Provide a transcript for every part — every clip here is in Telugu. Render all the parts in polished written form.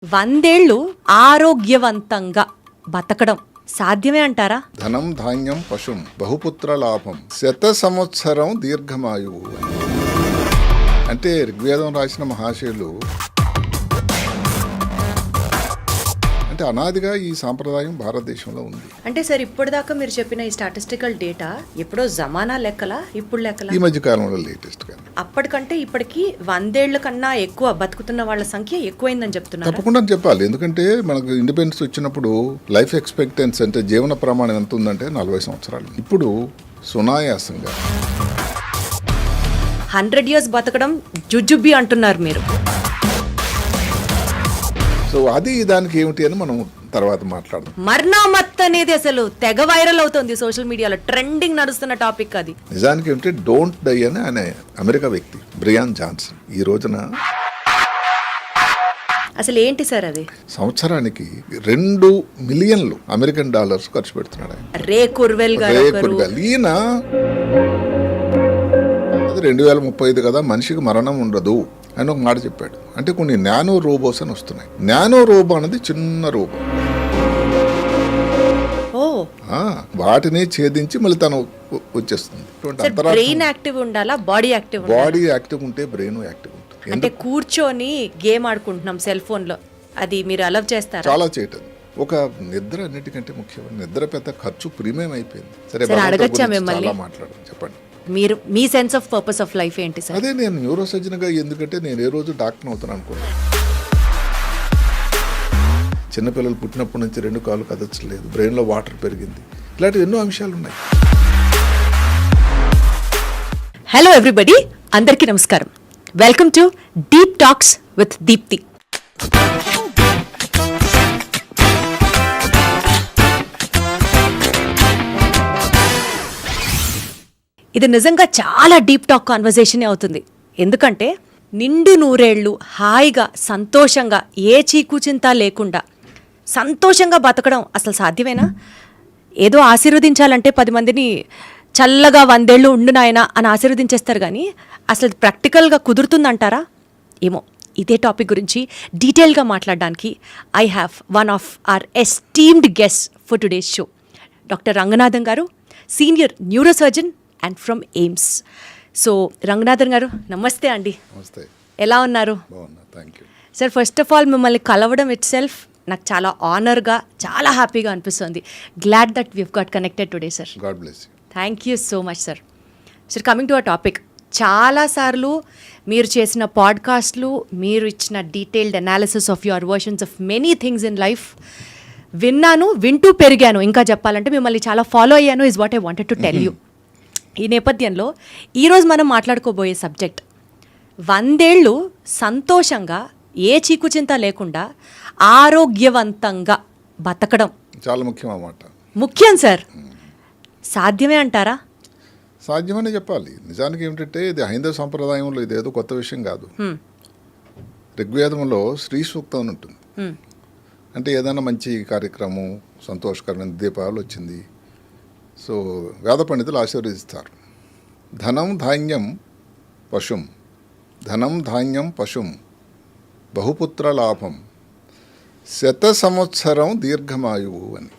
వందేళ్లు ఆరోగ్యవంతంగా బతకడం సాధ్యమే అంటారా? ధనం ధాన్యం పశుం బహుపుత్ర లాభం శత సంవత్సరం దీర్ఘమాయువు. అంటే ఋగ్వేదం రాసిన మహాశయులు అంటే అనాదిగా ఈ సాంప్రదాయం భారతదేశంలో ఉంది. అంటే సార్ ఇప్పటిదాకా మీరు చెప్పిన ఈ స్టాటిస్టికల్ డేటా ఎప్పుడో జమానా లెక్కలా ఇప్పుడు లెక్కలా? ఈ మధ్య కాలంలో లేటెస్ట్ గా అప్పటికంటే ఇప్పటికి 100 ఏళ్ల కన్నా ఎక్కువ బతుకుతున్న వాళ్ళ సంఖ్య ఎక్కువైందని చెప్తున్నారు. తప్పకుండా చెప్పాలి. ఎందుకంటే మనకు ఇండిపెండెన్స్ వచ్చినప్పుడు లైఫ్ ఎక్స్పెక్టెన్సీ అంటే జీవన ప్రమాణం ఎంత ఉందంటే 40 సంవత్సరాలు. ఇప్పుడు సునాయాసంగా 100 years బతకడం జుజుబి అంటున్నారు మీరు. సో అది దానికి ఏమిటి అని మనం తర్వాత మాట్లాడదాం. మర్నామత్ అనేది అసలు తెగ వైరల్ అవుతుంది సోషల్ మీడియాలో, ట్రెండింగ్ నడుస్తున్న టాపిక్ అది. నిజానికి ఏమిటి డోంట్ డై అని ఆయన అమెరికా వ్యక్తి బ్రియాన్ జాన్సన్ ఈ రోజున అసలు ఏంటి సార్ అది? సంవత్సరానికి $2 మిలియన్ అమెరికన్ డాలర్స్ ఖర్చు పెడుతున్నాడు. రే కుర్వెల్ గారు ఈయన 2035 కదా మనిషికి మరణం ఉండదు అని ఒక మాట చెప్పాడు. అంటే కొన్ని నానో రోబోస్ అని వస్తున్నాయి. నానో రోబో అనేది చిన్న రోబో, వాటిని ఛేదించి మళ్ళీ తను వచ్చేస్తుంది. బ్రెయిన్ యాక్టివ్ ఉండాలా, బాడీ యాక్టివ్? బాడీ యాక్టివ్ ఉంటే బ్రెయిన్ యాక్టివ్ ఉంటుంది. అంటే కూర్చొని గేమ్ ఆడుకుంటున్నాం సెల్ ఫోన్ లో, అది మీరు అలవ్ చేస్తారా? చాలా చేయటం. ఒక నిద్ర అన్నిటికంటే ముఖ్యం. నిద్ర పెద్ద ఖర్చు ప్రీమియం అయిపోయింది. సరే అడగచ్చా మిమ్మల్ని? మాట్లాడండి, చెప్పండి. మీరు మీ sense of purpose of life ఏంటి సార్? అదే నేను న్యూరో సర్జన్గా, ఎందుకంటే నేను ఏ రోజు డాక్టర్ అవుతాను అనుకున్నాను. చిన్నపిల్లలు పుట్టినప్పటి నుంచి 2 కాళ్ళు కదచ్చలేదు, బ్రెయిన్లో వాటర్ పెరిగింది, ఇలాంటి ఎన్నో అంశాలు ఉన్నాయి. హలో ఎవ్రీబడి, అందరికీ నమస్కారం. Welcome to deep talks with Deepti. ఇది నిజంగా చాలా డీప్ టాక్ కాన్వర్జేషనే అవుతుంది. ఎందుకంటే నిండు 100 ఏళ్ళు హాయిగా సంతోషంగా ఏ చీకు చింత లేకుండా సంతోషంగా బతకడం అసలు సాధ్యమేనా? ఏదో ఆశీర్వదించాలంటే 10 మందిని చల్లగా 100 ఏళ్ళు ఉండు నాయనా అని ఆశీర్వదించేస్తారు, కానీ అసలు ప్రాక్టికల్గా కుదురుతుందంటారా? ఏమో. ఇదే టాపిక్ గురించి డీటెయిల్గా మాట్లాడడానికి I have one of our esteemed guest for today's show, doctor Ranganathan garu, senior neuro surgeon and from AIIMS. So Ranganathan garu నమస్తే అండి. నమస్తే. ఎలా ఉన్నారు? Thank you sir. First of all మిమ్మల్ని కలవడం ఇట్ సెల్ఫ్ నాకు చాలా ఆనర్గా, చాలా హ్యాపీగా అనిపిస్తుంది. Glad that weave got connected today sir. God bless you. Thank you so much sir. Sir, coming to a topic, చాలాసార్లు మీరు చేసిన పాడ్కాస్ట్లు, మీరు ఇచ్చిన detailed analysis of your versions of many things in life విన్నాను, వింటూ పెరిగాను. ఇంకా చెప్పాలంటే మిమ్మల్ని చాలా ఫాలో అయ్యాను is what I wanted to tell you. ఈ నేపథ్యంలో ఈరోజు మనం మాట్లాడుకోబోయే సబ్జెక్ట్ 100 ఏళ్ళు సంతోషంగా ఏ చీకుచింత లేకుండా ఆరోగ్యవంతంగా బతకడం చాలా ముఖ్యం అన్నమాట. ముఖ్యం సార్. సాధ్యమే అంటారా? సాధ్యమని చెప్పాలి. నిజానికి ఏమిటంటే ఇది హైందవ సంప్రదాయంలో ఇదేదో కొత్త విషయం కాదు. ఋగ్వేదంలో శ్రీ సూక్తం అని ఉంటుంది. అంటే ఏదైనా మంచి కార్యక్రమం, సంతోషకరమైన దీపావళి వచ్చింది, సో వేద పండితులు ఆశీర్వదిస్తారు. ధనం ధాన్యం పశుం, ధనం ధాన్యం పశుం బహుపుత్ర లాభం శత సంవత్సరం దీర్ఘమాయువు అని.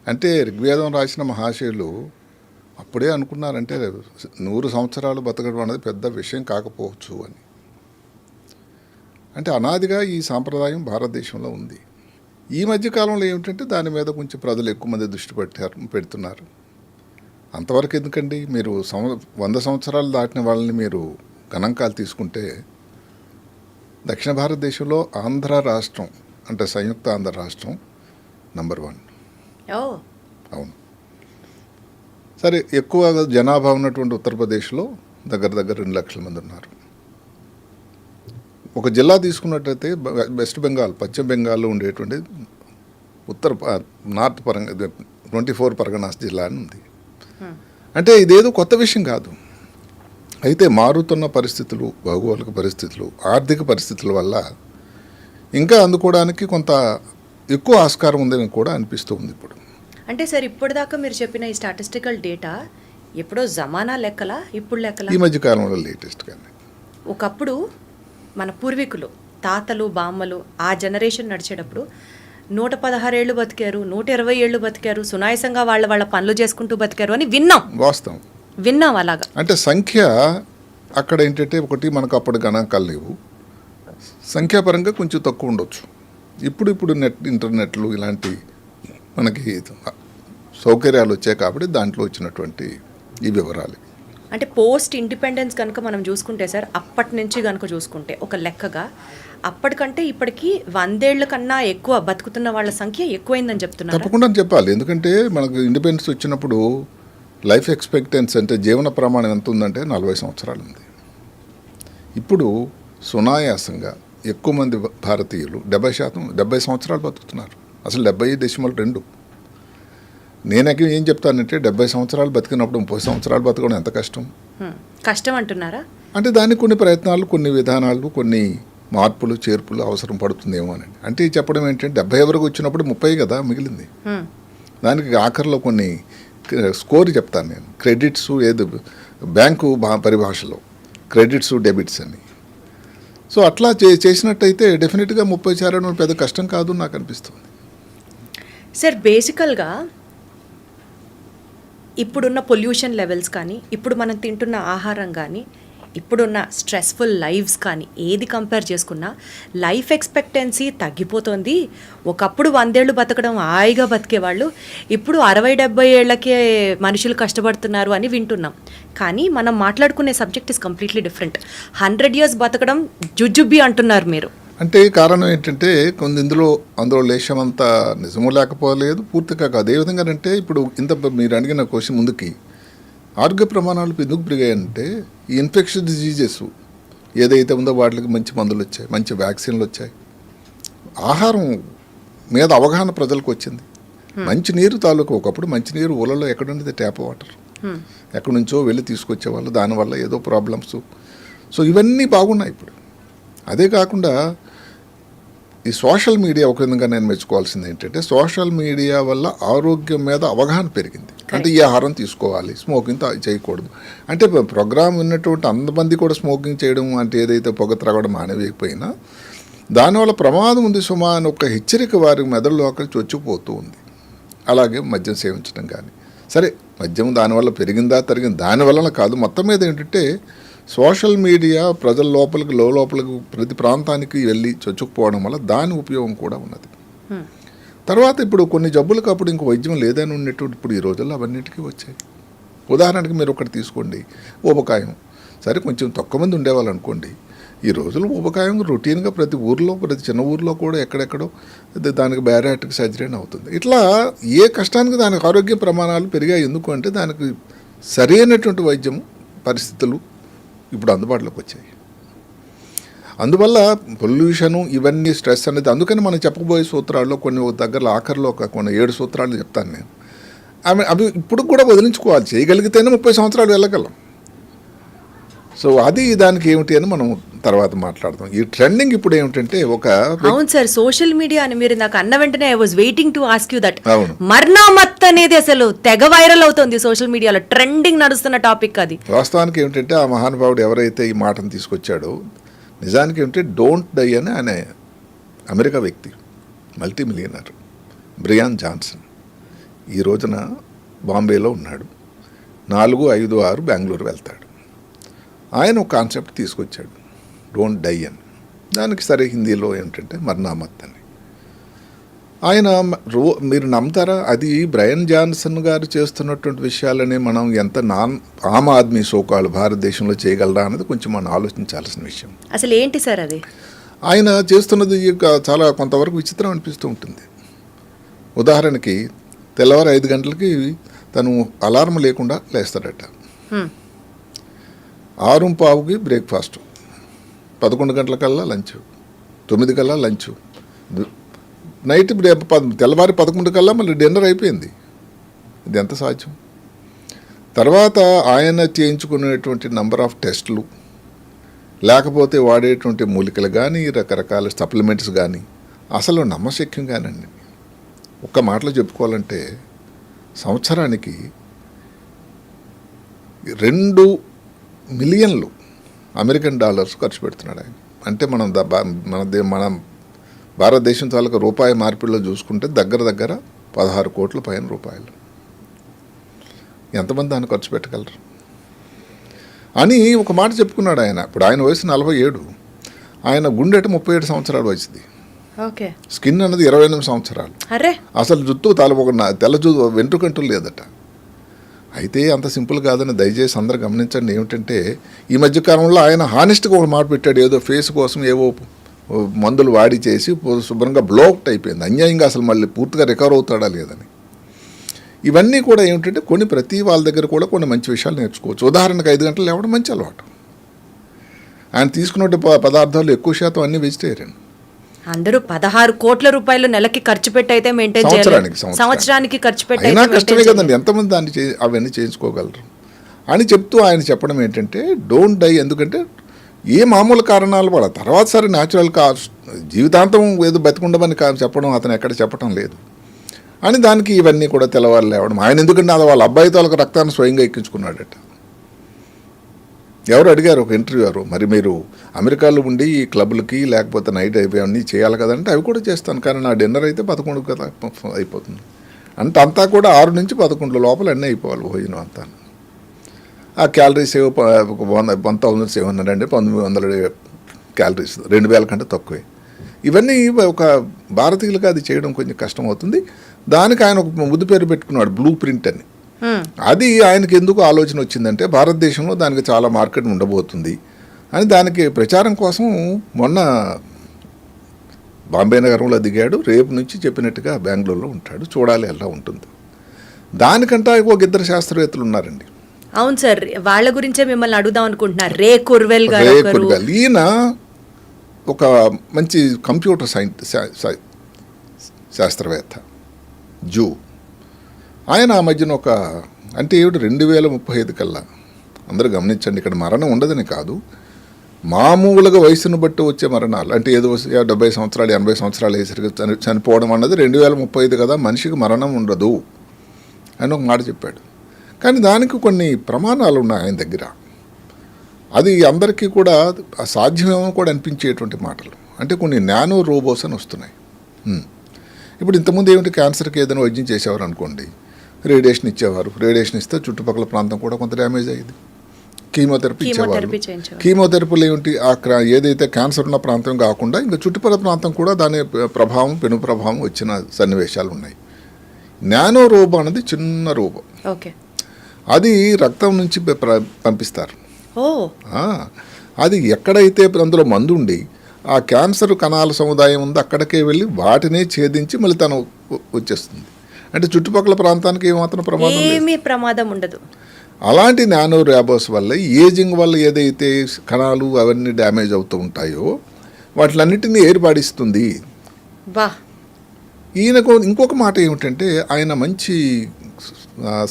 అంటే ఋగ్వేదం రాసిన మహాశయులు అప్పుడే అనుకున్నారంటే 100 సంవత్సరాలు బతకడం అనేది పెద్ద విషయం కాకపోవచ్చు అని. అంటే అనాదిగా ఈ సాంప్రదాయం భారతదేశంలో ఉంది. ఈ మధ్యకాలంలో ఏమిటంటే దాని మీద కొంచెం ప్రజలు ఎక్కువ మంది దృష్టి పెడుతున్నారు. అంతవరకు ఎందుకండి, మీరు 100 సంవత్సరాలు దాటిన వాళ్ళని మీరు గణాంకాలు తీసుకుంటే దక్షిణ భారతదేశంలో ఆంధ్ర రాష్ట్రం అంటే సంయుక్త ఆంధ్ర రాష్ట్రం నంబర్ 1. అవును. సరే, ఎక్కువ జనాభా ఉన్నటువంటి ఉత్తరప్రదేశ్లో దగ్గర 2 లక్షల మంది ఉన్నారు. ఒక జిల్లా తీసుకున్నట్టయితే వెస్ట్ బెంగాల్, పశ్చిమ బెంగాల్లో ఉండేటువంటి నార్త్ 24 పరగనాస్ జిల్లా అని ఉంది. అంటే ఇదేదో కొత్త విషయం కాదు. అయితే మారుతున్న పరిస్థితులు, భౌగోళిక పరిస్థితులు, ఆర్థిక పరిస్థితుల వల్ల ఇంకా అందుకోవడానికి కొంత ఎక్కువ ఆస్కారం ఉందని కూడా అనిపిస్తూ ఉంది ఇప్పుడు. అంటే సార్, ఇప్పటిదాకా మీరు చెప్పిన ఈ స్టాటిస్టికల్ డేటా ఎప్పుడో జమానా లెక్కలా ఇప్పుడు లెక్కలా? ఈ మధ్య కాలంలో లేటెస్ట్ కానీ. ఒకప్పుడు మన పూర్వీకులు తాతలు బామ్మలు ఆ జనరేషన్ నడిచేటప్పుడు 116 ఏళ్ళు బతికారు, 120 ఏళ్ళు బతికారు, సునాయసంగా వాళ్ళ పనులు చేసుకుంటూ బతికారు అని విన్నాం అలాగా. అంటే సంఖ్య అక్కడ ఏంటంటే ఒకటి మనకు అప్పుడు గణాంకాలు లేవు, సంఖ్యాపరంగా కొంచెం తక్కువ ఉండొచ్చు. ఇప్పుడు ఇంటర్నెట్లు ఇలాంటి మనకి సౌకర్యాలు వచ్చాయి కాబట్టి దాంట్లో వచ్చినటువంటి ఈ వివరాలు. అంటే పోస్ట్ ఇండిపెండెన్స్ కనుక మనం చూసుకుంటే సార్, అప్పటి నుంచి కనుక చూసుకుంటే ఒక లెక్కగా అప్పటికంటే ఇప్పటికి 100 ఏళ్ల కన్నా ఎక్కువ బతుకుతున్న వాళ్ళ సంఖ్య ఎక్కువైందని చెప్తున్నారు. తప్పకుండా చెప్పాలి. ఎందుకంటే మనకు ఇండిపెండెన్స్ వచ్చినప్పుడు లైఫ్ ఎక్స్పెక్టెన్సీ అంటే జీవన ప్రమాణం ఎంత ఉందంటే 40 సంవత్సరాలు ఉంది. ఇప్పుడు సునాయాసంగా ఎక్కువ మంది భారతీయులు 70 సంవత్సరాలు బతుకుతున్నారు. అసలు 70.2. నేనకి ఏం చెప్తానంటే 70 సంవత్సరాలు బతికినప్పుడు 30 సంవత్సరాలు బతకడం ఎంత కష్టం అంటున్నారా? అంటే దానికి కొన్ని ప్రయత్నాలు, కొన్ని విధానాలు, కొన్ని మార్పులు చేర్పులు అవసరం పడుతుందేమో అని. అంటే చెప్పడం ఏంటంటే 70 వరకు వచ్చినప్పుడు 30 కదా మిగిలింది. దానికి ఆఖరిలో కొన్ని స్కోర్ చెప్తాను నేను. క్రెడిట్స్ ఏది బ్యాంకు పరిభాషలో క్రెడిట్స్ డెబిట్స్ అని. సో అట్లా చేసినట్టయితే డెఫినెట్గా 30 చేరడం పెద్ద కష్టం కాదు నాకు అనిపిస్తుంది. సార్ బేసికల్గా ఇప్పుడున్న పొల్యూషన్ లెవెల్స్ కానీ, ఇప్పుడు మనం తింటున్న ఆహారం కానీ, ఇప్పుడున్న స్ట్రెస్ఫుల్ లైఫ్స్ కానీ ఏది కంపేర్ చేసుకున్నా లైఫ్ ఎక్స్పెక్టెన్సీ తగ్గిపోతుంది. ఒకప్పుడు 100 ఏళ్ళు బతకడం హాయిగా బతికేవాళ్ళు, ఇప్పుడు 60-70 ఏళ్ళకే మనుషులు కష్టపడుతున్నారు అని వింటున్నాం. కానీ మనం మాట్లాడుకునే subject is completely different. 100 years బతకడం జుజుబి అంటున్నారు మీరు. అంటే కారణం ఏంటంటే అందులో లేశమంతా నిజము లేకపోలేదు, పూర్తిగా కాదు. ఏ విధంగా అంటే ఇప్పుడు మీరు అడిగిన క్వశ్చన్ ముందుకి ఆరోగ్య ప్రమాణాలు ఎందుకు పెరిగాయంటే ఈ ఇన్ఫెక్షన్ డిజీజెస్ ఏదైతే ఉందో వాటికి మంచి మందులు వచ్చాయి, మంచి వ్యాక్సిన్లు వచ్చాయి, ఆహారం మీద అవగాహన ప్రజలకు వచ్చింది. మంచినీరు తాలూకు ఒకప్పుడు మంచినీరు ఊళ్ళలో ఎక్కడుండేది ట్యాప్ వాటర్, ఎక్కడి నుంచో వెళ్ళి తీసుకొచ్చేవాళ్ళు, దానివల్ల ఏదో ప్రాబ్లమ్స్. సో ఇవన్నీ బాగున్నాయి ఇప్పుడు. అదే కాకుండా ఈ సోషల్ మీడియా ఒక విధంగా నేను మెచ్చుకోవాల్సింది ఏంటంటే సోషల్ మీడియా వల్ల ఆరోగ్యం మీద అవగాహన పెరిగింది. అంటే ఈ ఆహారం తీసుకోవాలి, స్మోకింగ్ చేయకూడదు. అంటే ప్రోగ్రామ్ ఉన్నటువంటి అంతమంది కూడా స్మోకింగ్ చేయడం అంటే ఏదైతే పొగ త్రాగడం మానేయకపోయినా దానివల్ల ప్రమాదం ఉంది సుమా అని ఒక హెచ్చరిక వారి మెదడులోకి చొచ్చిపోతూ ఉంది. అలాగే మద్యం సేవించడం కానీ, సరే మద్యం దానివల్ల పెరిగిందా తరిగింది దానివల్ల కాదు, మొత్తం మీద ఏంటంటే సోషల్ మీడియా ప్రజల లోపలికి లోపలికి ప్రతి ప్రాంతానికి వెళ్ళి చొచ్చుకుపోవడం వల్ల దాని ఉపయోగం కూడా ఉన్నది. తర్వాత ఇప్పుడు కొన్ని జబ్బులకు అప్పుడు ఇంక వైద్యం లేదని ఉన్నటువంటి ఇప్పుడు ఈ రోజుల్లో అవన్నిటికీ వచ్చాయి. ఉదాహరణకి మీరు ఒకటి తీసుకోండి, ఊబకాయం. సరే కొంచెం తక్కువ మంది ఉండేవాళ్ళు అనుకోండి, ఈ రోజుల్లో ఊబకాయం రొటీన్గా ప్రతి ఊర్లో, ప్రతి చిన్న ఊర్లో కూడా ఎక్కడెక్కడో దానికి బ్యారియాట్రిక్ సర్జరీ అవుతుంది. ఇట్లా ఏ కష్టానికి దానికి ఆరోగ్య ప్రమాణాలు పెరిగాయి. ఎందుకు అంటే దానికి సరైనటువంటి వైద్యం పరిస్థితులు ఇప్పుడు అందుబాటులోకి వచ్చాయి. అందువల్ల పొల్యూషను ఇవన్నీ స్ట్రెస్ అనేది, అందుకని మనం చెప్పబోయే సూత్రాల్లో కొన్ని దగ్గర ఆఖరిలో కొన్ని 7 సూత్రాలు చెప్తాను నేను. అవి ఇప్పుడు కూడా వదిలించుకోవాలి, చేయగలిగితేనే 30 సంవత్సరాలు వెళ్ళగలం. సో అది దానికి ఏమిటి అని మనం తర్వాత మాట్లాడదాం. ఈ ట్రెండింగ్ ఇప్పుడు ఏమిటంటే అవును సార్, సోషల్ మీడియా అని మీరు నాకు అన్న వెంటనే I was waiting to ask you that. మర్నామత్ అనేది అసలు తెగ వైరల్ అవుతుంది సోషల్ మీడియాలో, ట్రెండింగ్ నడుస్తున్న టాపిక్ అది. వాస్తవానికి ఏమిటంటే ఆ మహానుభావుడు ఎవరైతే ఈ మాటను తీసుకొచ్చాడో నిజానికి ఏమిటంటే డోంట్ డై అని ఆయన అమెరికా వ్యక్తి, మల్టీ మిలియనర్ బ్రియాన్ జాన్సన్. ఈ రోజున బాంబేలో ఉన్నాడు, 4, 5, 6 బెంగళూరు వెళ్తాడు. ఆయన ఒక కాన్సెప్ట్ తీసుకొచ్చాడు, డోంట్ డై అని. దానికి సరే హిందీలో ఏంటంటే మర్నామత్ అని. ఆయన మీరు నమ్ముతారా, అది బ్రయన్ జాన్సన్ గారు చేస్తున్నటువంటి విషయాలని మనం ఎంత ఆమ్ ఆద్మీ సోకాలు భారతదేశంలో చేయగలరా అన్నది కొంచెం మనం ఆలోచించాల్సిన విషయం. అసలు ఏంటి సార్ అది? ఆయన చేస్తున్నది చాలా కొంతవరకు విచిత్రం అనిపిస్తూ ఉంటుంది. ఉదాహరణకి తెల్లవారు 5 గంటలకి తను అలారం లేకుండా లేస్తాడట, 6:15కి బ్రేక్ఫాస్ట్, 11 గంటలకల్లా లంచ్, 9 కల్లా లంచ్, నైట్ తెల్లవారి 11 కల్లా మళ్ళీ డిన్నర్ అయిపోయింది. ఇది ఎంత సాధ్యం? తర్వాత ఆయన చేయించుకునేటువంటి నంబర్ ఆఫ్ టెస్టులు, లేకపోతే వాడేటువంటి మూలికలు కానీ, రకరకాల సప్లిమెంట్స్ కానీ అసలు నమ్మశక్యం కానండి. ఒక్క మాటలో చెప్పుకోవాలంటే సంవత్సరానికి $2 మిలియన్లు అమెరికన్ డాలర్స్ ఖర్చు పెడుతున్నాడు ఆయన. అంటే మన భారతదేశం తాలూకా రూపాయి మార్పిడిలో చూసుకుంటే దగ్గర 16 కోట్ల పైన రూపాయలు. ఎంతమంది దాన్ని ఖర్చు పెట్టగలరు అని ఒక మాట చెప్పుకున్నాడు ఆయన. ఇప్పుడు ఆయన వయసు 47, ఆయన గుండెట 37 సంవత్సరాలు వయసుది. ఓకే. స్కిన్ అన్నది 28 సంవత్సరాలు. అరే అసలు జుత్తు తెల్ల జుత్తు వెంట్రుకంటూ లేదట. అయితే అంత సింపుల్ కాదని దయచేసి అందరూ గమనించండి. ఏమిటంటే ఈ మధ్యకాలంలో ఆయన హానెస్ట్గా ఒక మాట పెట్టాడు. ఏదో ఫేస్ కోసం ఏవో మందులు వాడి చేసి శుభ్రంగా బ్లోక్ట్ అయిపోయింది. అన్యాయంగా అసలు మళ్ళీ పూర్తిగా రికవర్ అవుతాడా లేదని. ఇవన్నీ కూడా ఏమిటంటే ప్రతి వాళ్ళ దగ్గర కూడా కొన్ని మంచి విషయాలు నేర్చుకోవచ్చు. ఉదాహరణకు 5 గంటలు లేవడం మంచి అలవాటు. ఆయన తీసుకున్న పదార్థాలు ఎక్కువ శాతం అన్ని వెజిటేరియన్. అందరూ 16 కోట్ల రూపాయలు నెలకి ఖర్చు పెట్టి అయితే మెయింటైన్ సంవత్సరానికి ఖర్చు పెట్టి అయినా కష్టమే కదండి. ఎంతమంది దాన్ని అవన్నీ చేయించుకోగలరు అని చెప్తూ ఆయన చెప్పడం ఏంటంటే డోంట్ డై. ఎందుకంటే ఏ మామూలు కారణాలు పడ తర్వాత సరే న్యాచురల్ జీవితాంతం ఏదో బతికుండమని చెప్పడం అతను ఎక్కడ చెప్పడం లేదు అని దానికి ఇవన్నీ కూడా తెల్లవారు లేవడం. ఆయన ఎందుకంటే అది వాళ్ళ అబ్బాయితో వాళ్ళకి రక్తాన్ని స్వయంగా ఎక్కించుకున్నాడట. ఎవరు అడిగారు ఒక ఇంటర్వ్యూరు, మరి మీరు అమెరికాలో ఉండి ఈ క్లబ్లకి లేకపోతే నైట్ అయిపోయి చేయాలి కదంటే అవి కూడా చేస్తాను, కానీ నా డిన్నర్ అయితే 11 కదా అయిపోతుంది అంటే అంతా కూడా 6 నుంచి 11 లోపల అన్నీ అయిపోవాలి భోజనం అంతా. ఆ క్యాలరీస్ ఏవో 1700 అంటే 1900 క్యాలరీస్, 2000 కంటే తక్కువే. ఇవన్నీ ఒక భారతీయులకు అది చేయడం కొంచెం కష్టం అవుతుంది. దానికి ఆయన ఒక ముద్దు పేరు పెట్టుకున్నాడు బ్లూ ప్రింట్ అని. అది ఆయనకి ఎందుకు ఆలోచన వచ్చిందంటే భారతదేశంలో దానికి చాలా మార్కెట్ ఉండబోతుంది అని దానికి ప్రచారం కోసం మొన్న బాంబే నగరంలో దిగాడు. రేపు నుంచి చెప్పినట్టుగా బెంగళూరులో ఉంటాడు. చూడాలి ఎలా ఉంటుంది. దానికంటే ఒక 2 శాస్త్రవేత్తలు ఉన్నారండి. అవును సార్, వాళ్ళ గురించే మిమ్మల్ని అడుగుదాం అనుకుంటున్నారు. రే కుర్వెల్ గారు. ఈయన ఒక మంచి కంప్యూటర్ శాస్త్రవేత్త జూ. ఆయన ఆ మధ్యన ఒక అంటే 2035 కల్లా అందరూ గమనించండి, ఇక్కడ మరణం ఉండదని కాదు, మామూలుగా వయసును బట్టి వచ్చే మరణాలు అంటే ఏదో 70 సంవత్సరాలు 80 సంవత్సరాలు వేసరికి చనిపోవడం అన్నది 2035 కదా, మనిషికి మరణం ఉండదు అని ఒక మాట చెప్పాడు. కానీ దానికి కొన్ని ప్రమాణాలు ఉన్నాయి ఆయన దగ్గర. అది అందరికీ కూడా సాధ్యమేమో కూడా అనిపించేటువంటి మాటలు. అంటే కొన్ని నానో రోబోస్ అని వస్తున్నాయి. ఇప్పుడు ఇంతకుముందు ఏమిటి, క్యాన్సర్కి ఏదైనా వైద్యం చేసేవారు అనుకోండి, రేడియేషన్ ఇచ్చేవారు. రేడియేషన్ ఇస్తే చుట్టుపక్కల ప్రాంతం కూడా కొంత డ్యామేజ్ అయ్యేది. కీమోథెరపీ ఇచ్చేవారు. కీమోథెరపీలు ఏమిటి, ఏదైతే క్యాన్సర్ ఉన్న ప్రాంతం కాకుండా ఇంకా చుట్టుపక్కల ప్రాంతం కూడా దాని ప్రభావం పెను ప్రభావం వచ్చిన సన్నివేశాలు ఉన్నాయి. నానో రోబో అనేది చిన్న రోబో. ఓకే. అది రక్తం నుంచి పంపిస్తారు. ఓ, అది ఎక్కడైతే అందులో మందు ఉండి ఆ క్యాన్సర్ కణాల సముదాయం ఉంది అక్కడికే వెళ్ళి వాటినే ఛేదించి మళ్ళీ తను వచ్చేస్తుంది. అంటే చుట్టుపక్కల ప్రాంతానికి ఏమాత్రం ప్రమాదం ఉండదు. అలాంటి నానో ర్యాబోస్ వల్ల ఏజింగ్ వల్ల ఏదైతే కణాలు అవన్నీ డ్యామేజ్ అవుతూ ఉంటాయో వాటిలన్నిటినీ ఏర్పాడిస్తుంది. ఈయనకు ఇంకొక మాట ఏమిటంటే ఆయన మంచి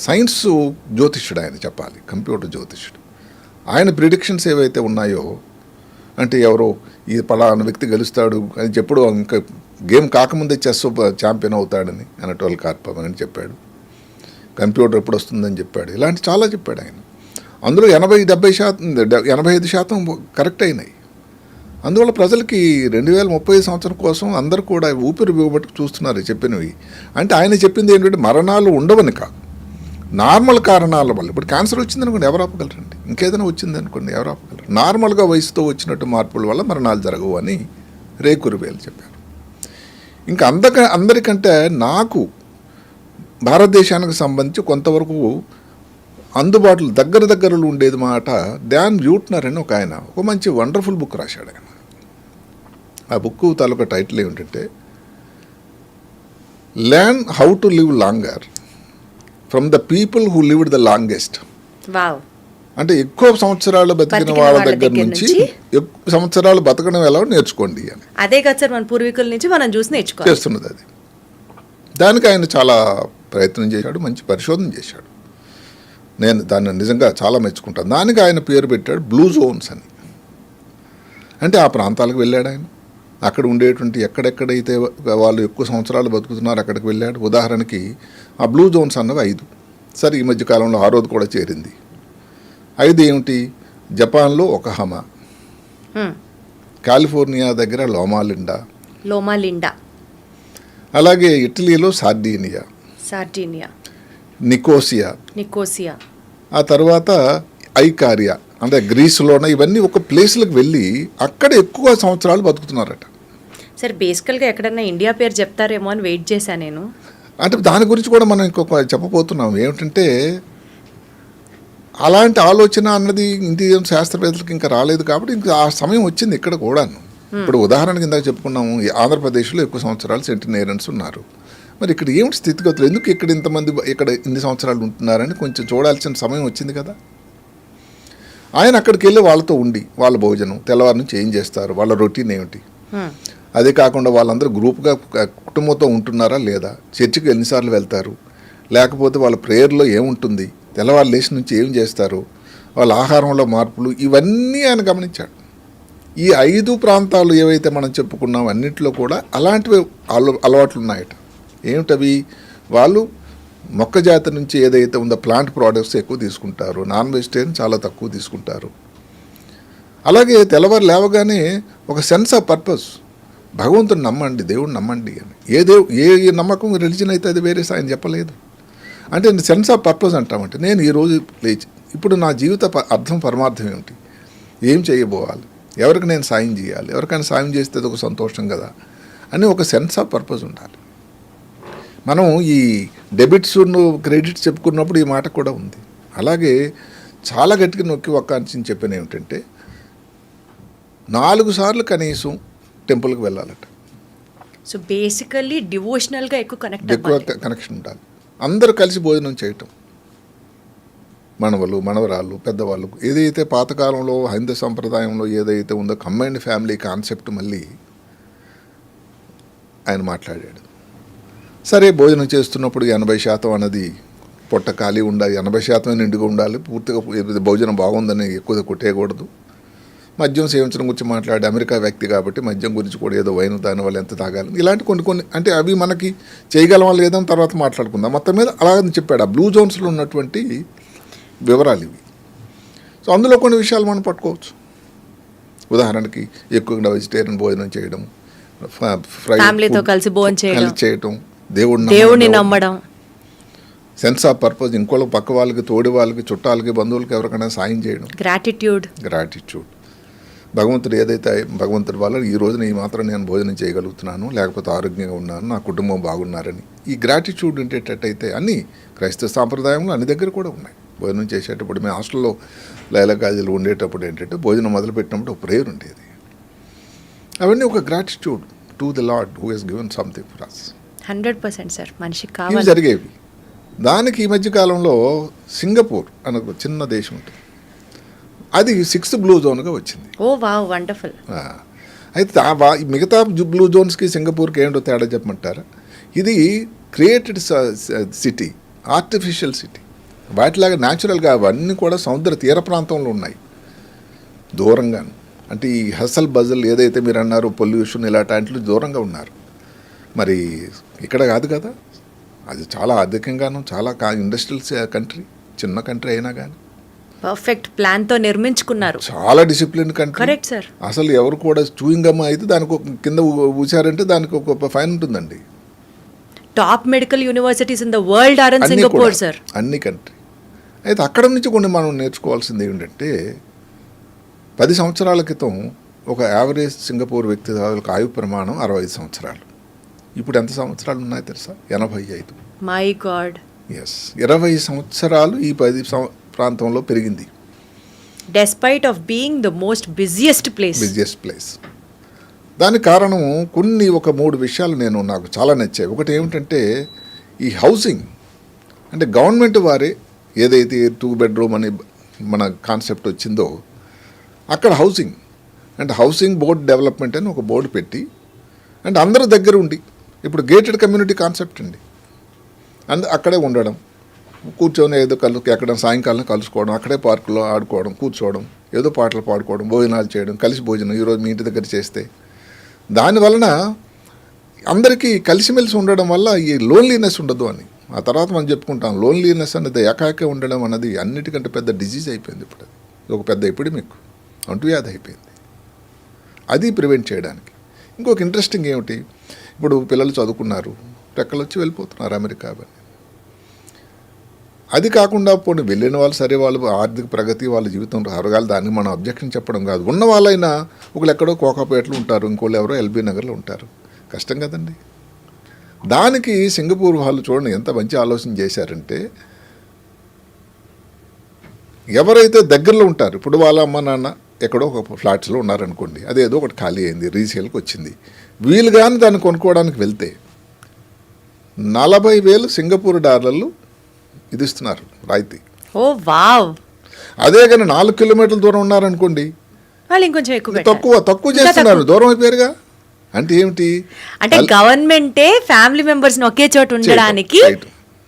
సైన్స్ జ్యోతిష్యుడు. ఆయన చెప్పాలి కంప్యూటర్ జ్యోతిష్యుడు. ఆయన ప్రిడిక్షన్స్ ఏవైతే ఉన్నాయో అంటే ఎవరో ఈ పలానా వ్యక్తి గెలుస్తాడు అని చెప్పుడు, ఇంకా గేమ్ కాకముందే చెస్ ఛాంపియన్ అవుతాడని అనటోల్ కార్పమ్ అని చెప్పాడు. కంప్యూటర్ ఎప్పుడు వస్తుందని చెప్పాడు. ఇలాంటి చాలా చెప్పాడు ఆయన. అందులో 85% కరెక్ట్ అయినాయి. అందువల్ల ప్రజలకి 2030 సంవత్సరం కోసం అందరూ కూడా ఊపిరి బిగబట్టి చూస్తున్నారు చెప్పినవి. అంటే ఆయన చెప్పింది ఏంటంటే మరణాలు ఉండవని కాదు, నార్మల్ కారణాల వల్ల. ఇప్పుడు క్యాన్సర్ వచ్చిందనుకోండి ఎవరు ఆపగలరండి, ఇంకేదైనా వచ్చిందనుకోండి ఎవరు ఆపగలరు. నార్మల్గా వయసుతో వచ్చినట్టు మార్పుల వల్ల మరణాలు జరగవు అని రే కుర్వెల్ చెప్పారు. ఇంకా అందరికంటే నాకు భారతదేశానికి సంబంధించి కొంతవరకు అందుబాటులో దగ్గరలో ఉండేది మాట డాన్ బ్యూట్నర్ అని ఒక ఆయన ఒక మంచి వండర్ఫుల్ బుక్ రాశాడు. ఆయన ఆ బుక్ తాలూకా టైటిల్ ఏమిటంటే learn how to live longer from the people who lived the longest. అంటే ఎక్కువ సంవత్సరాలు బతికిన వాళ్ళ దగ్గర నుంచి ఎక్కువ సంవత్సరాలు బతకడం ఎలా నేర్చుకోండి అని. అదే కదా సార్ మన పూర్వీకుల నుంచి మనం చూసి చేస్తున్నది అది. దానికి ఆయన చాలా ప్రయత్నం చేశాడు, మంచి పరిశోధన చేశాడు. నేను దాన్ని నిజంగా చాలా మెచ్చుకుంటాను. దానికి ఆయన పేరు పెట్టాడు బ్లూ జోన్స్ అని. అంటే ఆ ప్రాంతాలకు వెళ్ళాడు ఆయన. అక్కడ ఉండేటువంటి ఎక్కడెక్కడైతే వాళ్ళు ఎక్కువ సంవత్సరాలు బతుకుతున్నారు అక్కడికి వెళ్ళాడు. ఉదాహరణకి ఆ బ్లూ జోన్స్ అన్నవి 5. సరే ఈ మధ్యకాలంలో 6ది కూడా చేరింది. 5 ఏమిటి? జపాన్లో ఒకహామా, కాలిఫోర్నియా దగ్గర లోమా లిండా, అలాగే ఇటలీలో సార్డీనియా, నికోసియా, ఆ తర్వాత ఐకారియా అంటే గ్రీసులోన, ఇవన్నీ ఒక ప్లేస్లకు వెళ్ళి అక్కడ ఎక్కువ సంవత్సరాలు బతుకుతున్నారట. సార్ బేసికల్గా ఎక్కడన్నా ఇండియా పేరు చెప్తారేమో అని వెయిట్ చేశాను నేను. అంటే దాని గురించి కూడా మనం ఇంకొక చెప్పబోతున్నాం. ఏమిటంటే అలాంటి ఆలోచన అన్నది ఇండియన్ శాస్త్రవేత్తలకు ఇంకా రాలేదు కాబట్టి ఇంకా ఆ సమయం వచ్చింది ఇక్కడ కూడాను. ఇప్పుడు ఉదాహరణకి ఇందాక చెప్పుకున్నాము, ఆంధ్రప్రదేశ్లో ఎక్కువ సంవత్సరాలు సెంటినేరియన్స్ ఉన్నారు. మరి ఇక్కడ ఏమిటి స్థితిగతులు, ఎందుకు ఇక్కడ ఇంతమంది ఇక్కడ ఇన్ని సంవత్సరాలు ఉంటున్నారని కొంచెం చూడాల్సిన సమయం వచ్చింది కదా. ఆయన అక్కడికి వెళ్ళి వాళ్ళతో ఉండి వాళ్ళ భోజనం తెల్లవారు నుంచి ఏం చేస్తారు, వాళ్ళ రొటీన్ ఏమిటి, అదే కాకుండా వాళ్ళందరూ గ్రూప్గా కుటుంబంతో ఉంటున్నారా లేదా, చర్చికి ఎన్నిసార్లు వెళ్తారు, లేకపోతే వాళ్ళ ప్రేయర్లో ఏముంటుంది, తెల్లవారు లేచి నుంచి ఏం చేస్తారు, వాళ్ళ ఆహారంలో మార్పులు, ఇవన్నీ ఆయన గమనించాడు. ఈ 5 ప్రాంతాలు ఏవైతే మనం చెప్పుకున్నాం అన్నింటిలో కూడా అలాంటివి అలవాట్లు ఉన్నాయట. ఏమిటవి? వాళ్ళు మొక్క జాతి నుంచి ఏదైతే ఉందో ప్లాంట్ ప్రోడక్ట్స్ ఎక్కువ తీసుకుంటారు, నాన్ వెజిటేరియన్ చాలా తక్కువ తీసుకుంటారు. అలాగే తెల్లవారు లేవగానే ఒక సెన్స్ ఆఫ్ పర్పస్, భగవంతుని నమ్మండి, దేవుడిని నమ్మండి అని. ఏ నమ్మకం రిలీజన్ అయితే అది వేరే ఆయన చెప్పలేదు. అంటే సెన్స్ ఆఫ్ పర్పస్ అంటామంటే నేను ఈరోజు లేచి ఇప్పుడు నా జీవిత అర్థం పరమార్థం ఏమిటి, ఏం చేయబోవాలి, ఎవరికి నేను సాయం చేయాలి, ఎవరికైనా సాయం చేస్తే అది ఒక సంతోషం కదా అని ఒక సెన్స్ ఆఫ్ పర్పస్ ఉండాలి. మనం ఈ డెబిట్స్ క్రెడిట్స్ చెప్పుకున్నప్పుడు ఈ మాట కూడా ఉంది. అలాగే చాలా గట్టిగా నొక్కి ఒక్క అంశం చెప్పిన ఏమిటంటే 4 సార్లు కనీసం టెంపుల్కి వెళ్ళాలట. సో బేసికల్లీ డివోషనల్గా ఎక్కువ కనెక్షన్ ఉండాలి. అందరూ కలిసి భోజనం చేయటం, మనవలు మనవరాళ్ళు పెద్దవాళ్ళు, ఏదైతే పాతకాలంలో హైందవ సంప్రదాయంలో ఏదైతే ఉందో కంబైన్డ్ ఫ్యామిలీ కాన్సెప్ట్ మళ్ళీ ఆయన మాట్లాడాడు. సరే భోజనం చేస్తున్నప్పుడు 80% అన్నది పొట్ట ఖాళీ ఉండాలి, 80% నిండుగా ఉండాలి, పూర్తిగా భోజనం బాగుందని ఎక్కువ కొట్టేయకూడదు. మద్యం సేవించడం గురించి మాట్లాడే అమెరికా వ్యక్తి కాబట్టి మద్యం గురించి కూడా ఏదో వైన్ దానివల్ల ఎంత తాగాలి, ఇలాంటి కొన్ని అంటే అవి మనకి చేయగలమా లేదని తర్వాత మాట్లాడుకుందాం. మొత్తం మీద అలాగని చెప్పాడు. ఆ బ్లూ జోన్స్లో ఉన్నటువంటి వివరాలు ఇవి. సో అందులో కొన్ని విషయాలు మనం పట్టుకోవచ్చు. ఉదాహరణకి ఎక్కువగా వెజిటేరియన్ భోజనం చేయడం, ఫ్యామిలీతో కలిసి భోజనం చేయడం, దేవుడిని నమ్మడం, సెన్స్ ఆఫ్ పర్పస్, ఇంకోళ్ళకి పక్క వాళ్ళకి తోడి వాళ్ళకి చుట్టాలకి బంధువులకి ఎవరికైనా సాయం చేయడం, గ్రాటిట్యూడ్. భగవంతుడు ఏదైతే భగవంతుడి వల్ల ఈ రోజున ఈ మాత్రం నేను భోజనం చేయగలుగుతున్నాను, లేకపోతే ఆరోగ్యంగా ఉన్నాను, నా కుటుంబం బాగున్నారని ఈ గ్రాటిట్యూడ్ ఉండేటట్టయితే అన్నీ క్రైస్తవ సాంప్రదాయంలో అన్ని దగ్గర కూడా ఉన్నాయి. భోజనం చేసేటప్పుడు మేము హాస్టల్లో లైలకాజీలు ఉండేటప్పుడు ఏంటంటే భోజనం మొదలుపెట్టినప్పుడు ఒక ప్రేయర్ ఉండేది. అవన్నీ ఒక gratitude to the lord who has given something for us. 100% sir, మనిషికి ఇవి కావాలి జరిగేవి. దానికి ఈ మధ్యకాలంలో సింగపూర్ అనే ఒక చిన్న దేశం ఉంటుంది, అది 6th బ్లూ జోన్గా వచ్చింది. ఓ వావ్, వండర్ఫుల్. అయితే మిగతా బ్లూ జోన్స్కి సింగపూర్కి ఏంటో తేడా చెప్పమంటారా? ఇది క్రియేటెడ్ సిటీ, ఆర్టిఫిషియల్ సిటీ. వాటిలాగా న్యాచురల్గా అవన్నీ కూడా సముద్ర తీర ప్రాంతంలో ఉన్నాయి, దూరంగా. అంటే ఈ హసల్ బజల్ ఏదైతే మీరు అన్నారో పొల్యూషన్ ఇలాంటి దూరంగా ఉన్నారు. మరి ఇక్కడ కాదు కదా, అది చాలా అధికంగాను, చాలా ఇండస్ట్రియల్ కంట్రీ, చిన్న కంట్రీ అయినా కానీ పర్ఫెక్ట్ ప్లాన్తో నిర్మించుకున్నారు. చాలా డిసిప్లిన్ కంట్రీ. Correct sir. అసలు ఎవరు కూడా చూయింగ్ గమ్ అయితే దానికి ఒక కింద ఊచారంటే దానికి ఒక ఫైన్ ఉంటుందండి. Top medical universities in the world are in Singapore sir. అన్ని కంట్రీ. అయితే అక్కడ నుంచి కొన్ని మనం నేర్చుకోవాల్సింది ఏంటంటే 10 సంవత్సరాల క్రితం ఒక యావరేజ్ సింగపూర్ వ్యక్తి ఆయు ప్రమాణం 65 సంవత్సరాలు. ఇప్పుడు ఎంత సంవత్సరాలు ఉన్నాయో తెలుసా? 85. My God. ఎస్, 20 సంవత్సరాలు ఈ 10 ప్రాంతంలో పెరిగింది. Despite of being the most busiest place. దానికి కారణం ఒక 3 విషయాలు నాకు చాలా నచ్చాయి. ఒకటి ఏమిటంటే ఈ హౌసింగ్, అంటే గవర్నమెంట్ వారే ఏదైతే 2 బెడ్రూమ్ అని మన కాన్సెప్ట్ వచ్చిందో అక్కడ హౌసింగ్ బోర్డ్ డెవలప్మెంట్ అని ఒక బోర్డు పెట్టి, అంటే అందరూ దగ్గర ఉండి, ఇప్పుడు గేటెడ్ కమ్యూనిటీ కాన్సెప్ట్ అండి, అక్కడే ఉండడం, కూర్చొని ఏదో ఎక్కడ సాయంకాలం కలుసుకోవడం, అక్కడే పార్కులో ఆడుకోవడం, కూర్చోవడం, ఏదో పాటలు పాడుకోవడం, భోజనాలు చేయడం, కలిసి భోజనం ఈరోజు మీ ఇంటి దగ్గర చేస్తే, దానివలన అందరికీ కలిసిమెలిసి ఉండడం వల్ల ఈ లోన్లీనెస్ ఉండదు అని. ఆ తర్వాత మనం చెప్పుకుంటాం లోన్లీనెస్ అనేది ఏకాకే ఉండడం అన్నది అన్నిటికంటే పెద్ద డిజీజ్ అయిపోయింది ఇప్పుడు. అది ఒక పెద్ద ఎపిడమిక్, అంటువ్యాధి అయిపోయింది. అది ప్రివెంట్ చేయడానికి ఇంకొక ఇంట్రెస్టింగ్ ఏమిటి, ఇప్పుడు పిల్లలు చదువుకున్నారు, రెక్కలు వచ్చి వెళ్ళిపోతున్నారు అమెరికా అని. అది కాకుండా పోనీ వెళ్ళిన వాళ్ళు సరే, వాళ్ళు ఆర్థిక ప్రగతి, వాళ్ళ జీవితం అరగాలి, దాన్ని మనం అబ్జెక్షన్ చెప్పడం కాదు. ఉన్న వాళ్ళైనా ఒకళ్ళు ఎక్కడో కోకాపేటలో ఉంటారు, ఇంకోళ్ళు ఎవరో ఎల్బీ నగర్లో ఉంటారు. కష్టం కదండి. దానికి సింగపూర్ వాళ్ళు చూడండి ఎంత మంచి ఆలోచన చేశారంటే, ఎవరైతే దగ్గరలో ఉంటారు, ఇప్పుడు వాళ్ళ అమ్మ నాన్న ఎక్కడో ఒక ఫ్లాట్స్లో ఉన్నారనుకోండి, అదేదో ఒకటి ఖాళీ అయింది, రీసేల్కి వచ్చింది, వీళ్ళు కానీ దాన్ని కొనుక్కోవడానికి వెళ్తే 40,000 సింగపూర్ డాలర్లు ఇది ఇస్తున్నారు రాయితీ. ఓ వావ్. అదే కానీ 4 కిలోమీటర్ల దూరం ఉన్నారనుకోండి, వాళ్ళు ఇంకొంచెం ఎక్కువ తక్కువ చేస్తున్నారు, దూరం అయిపోయారుగా. అంటే ఏమిటి, అంటే గవర్నమెంటే ఫ్యామిలీ మెంబర్స్ ఒకే చోట ఉండడానికి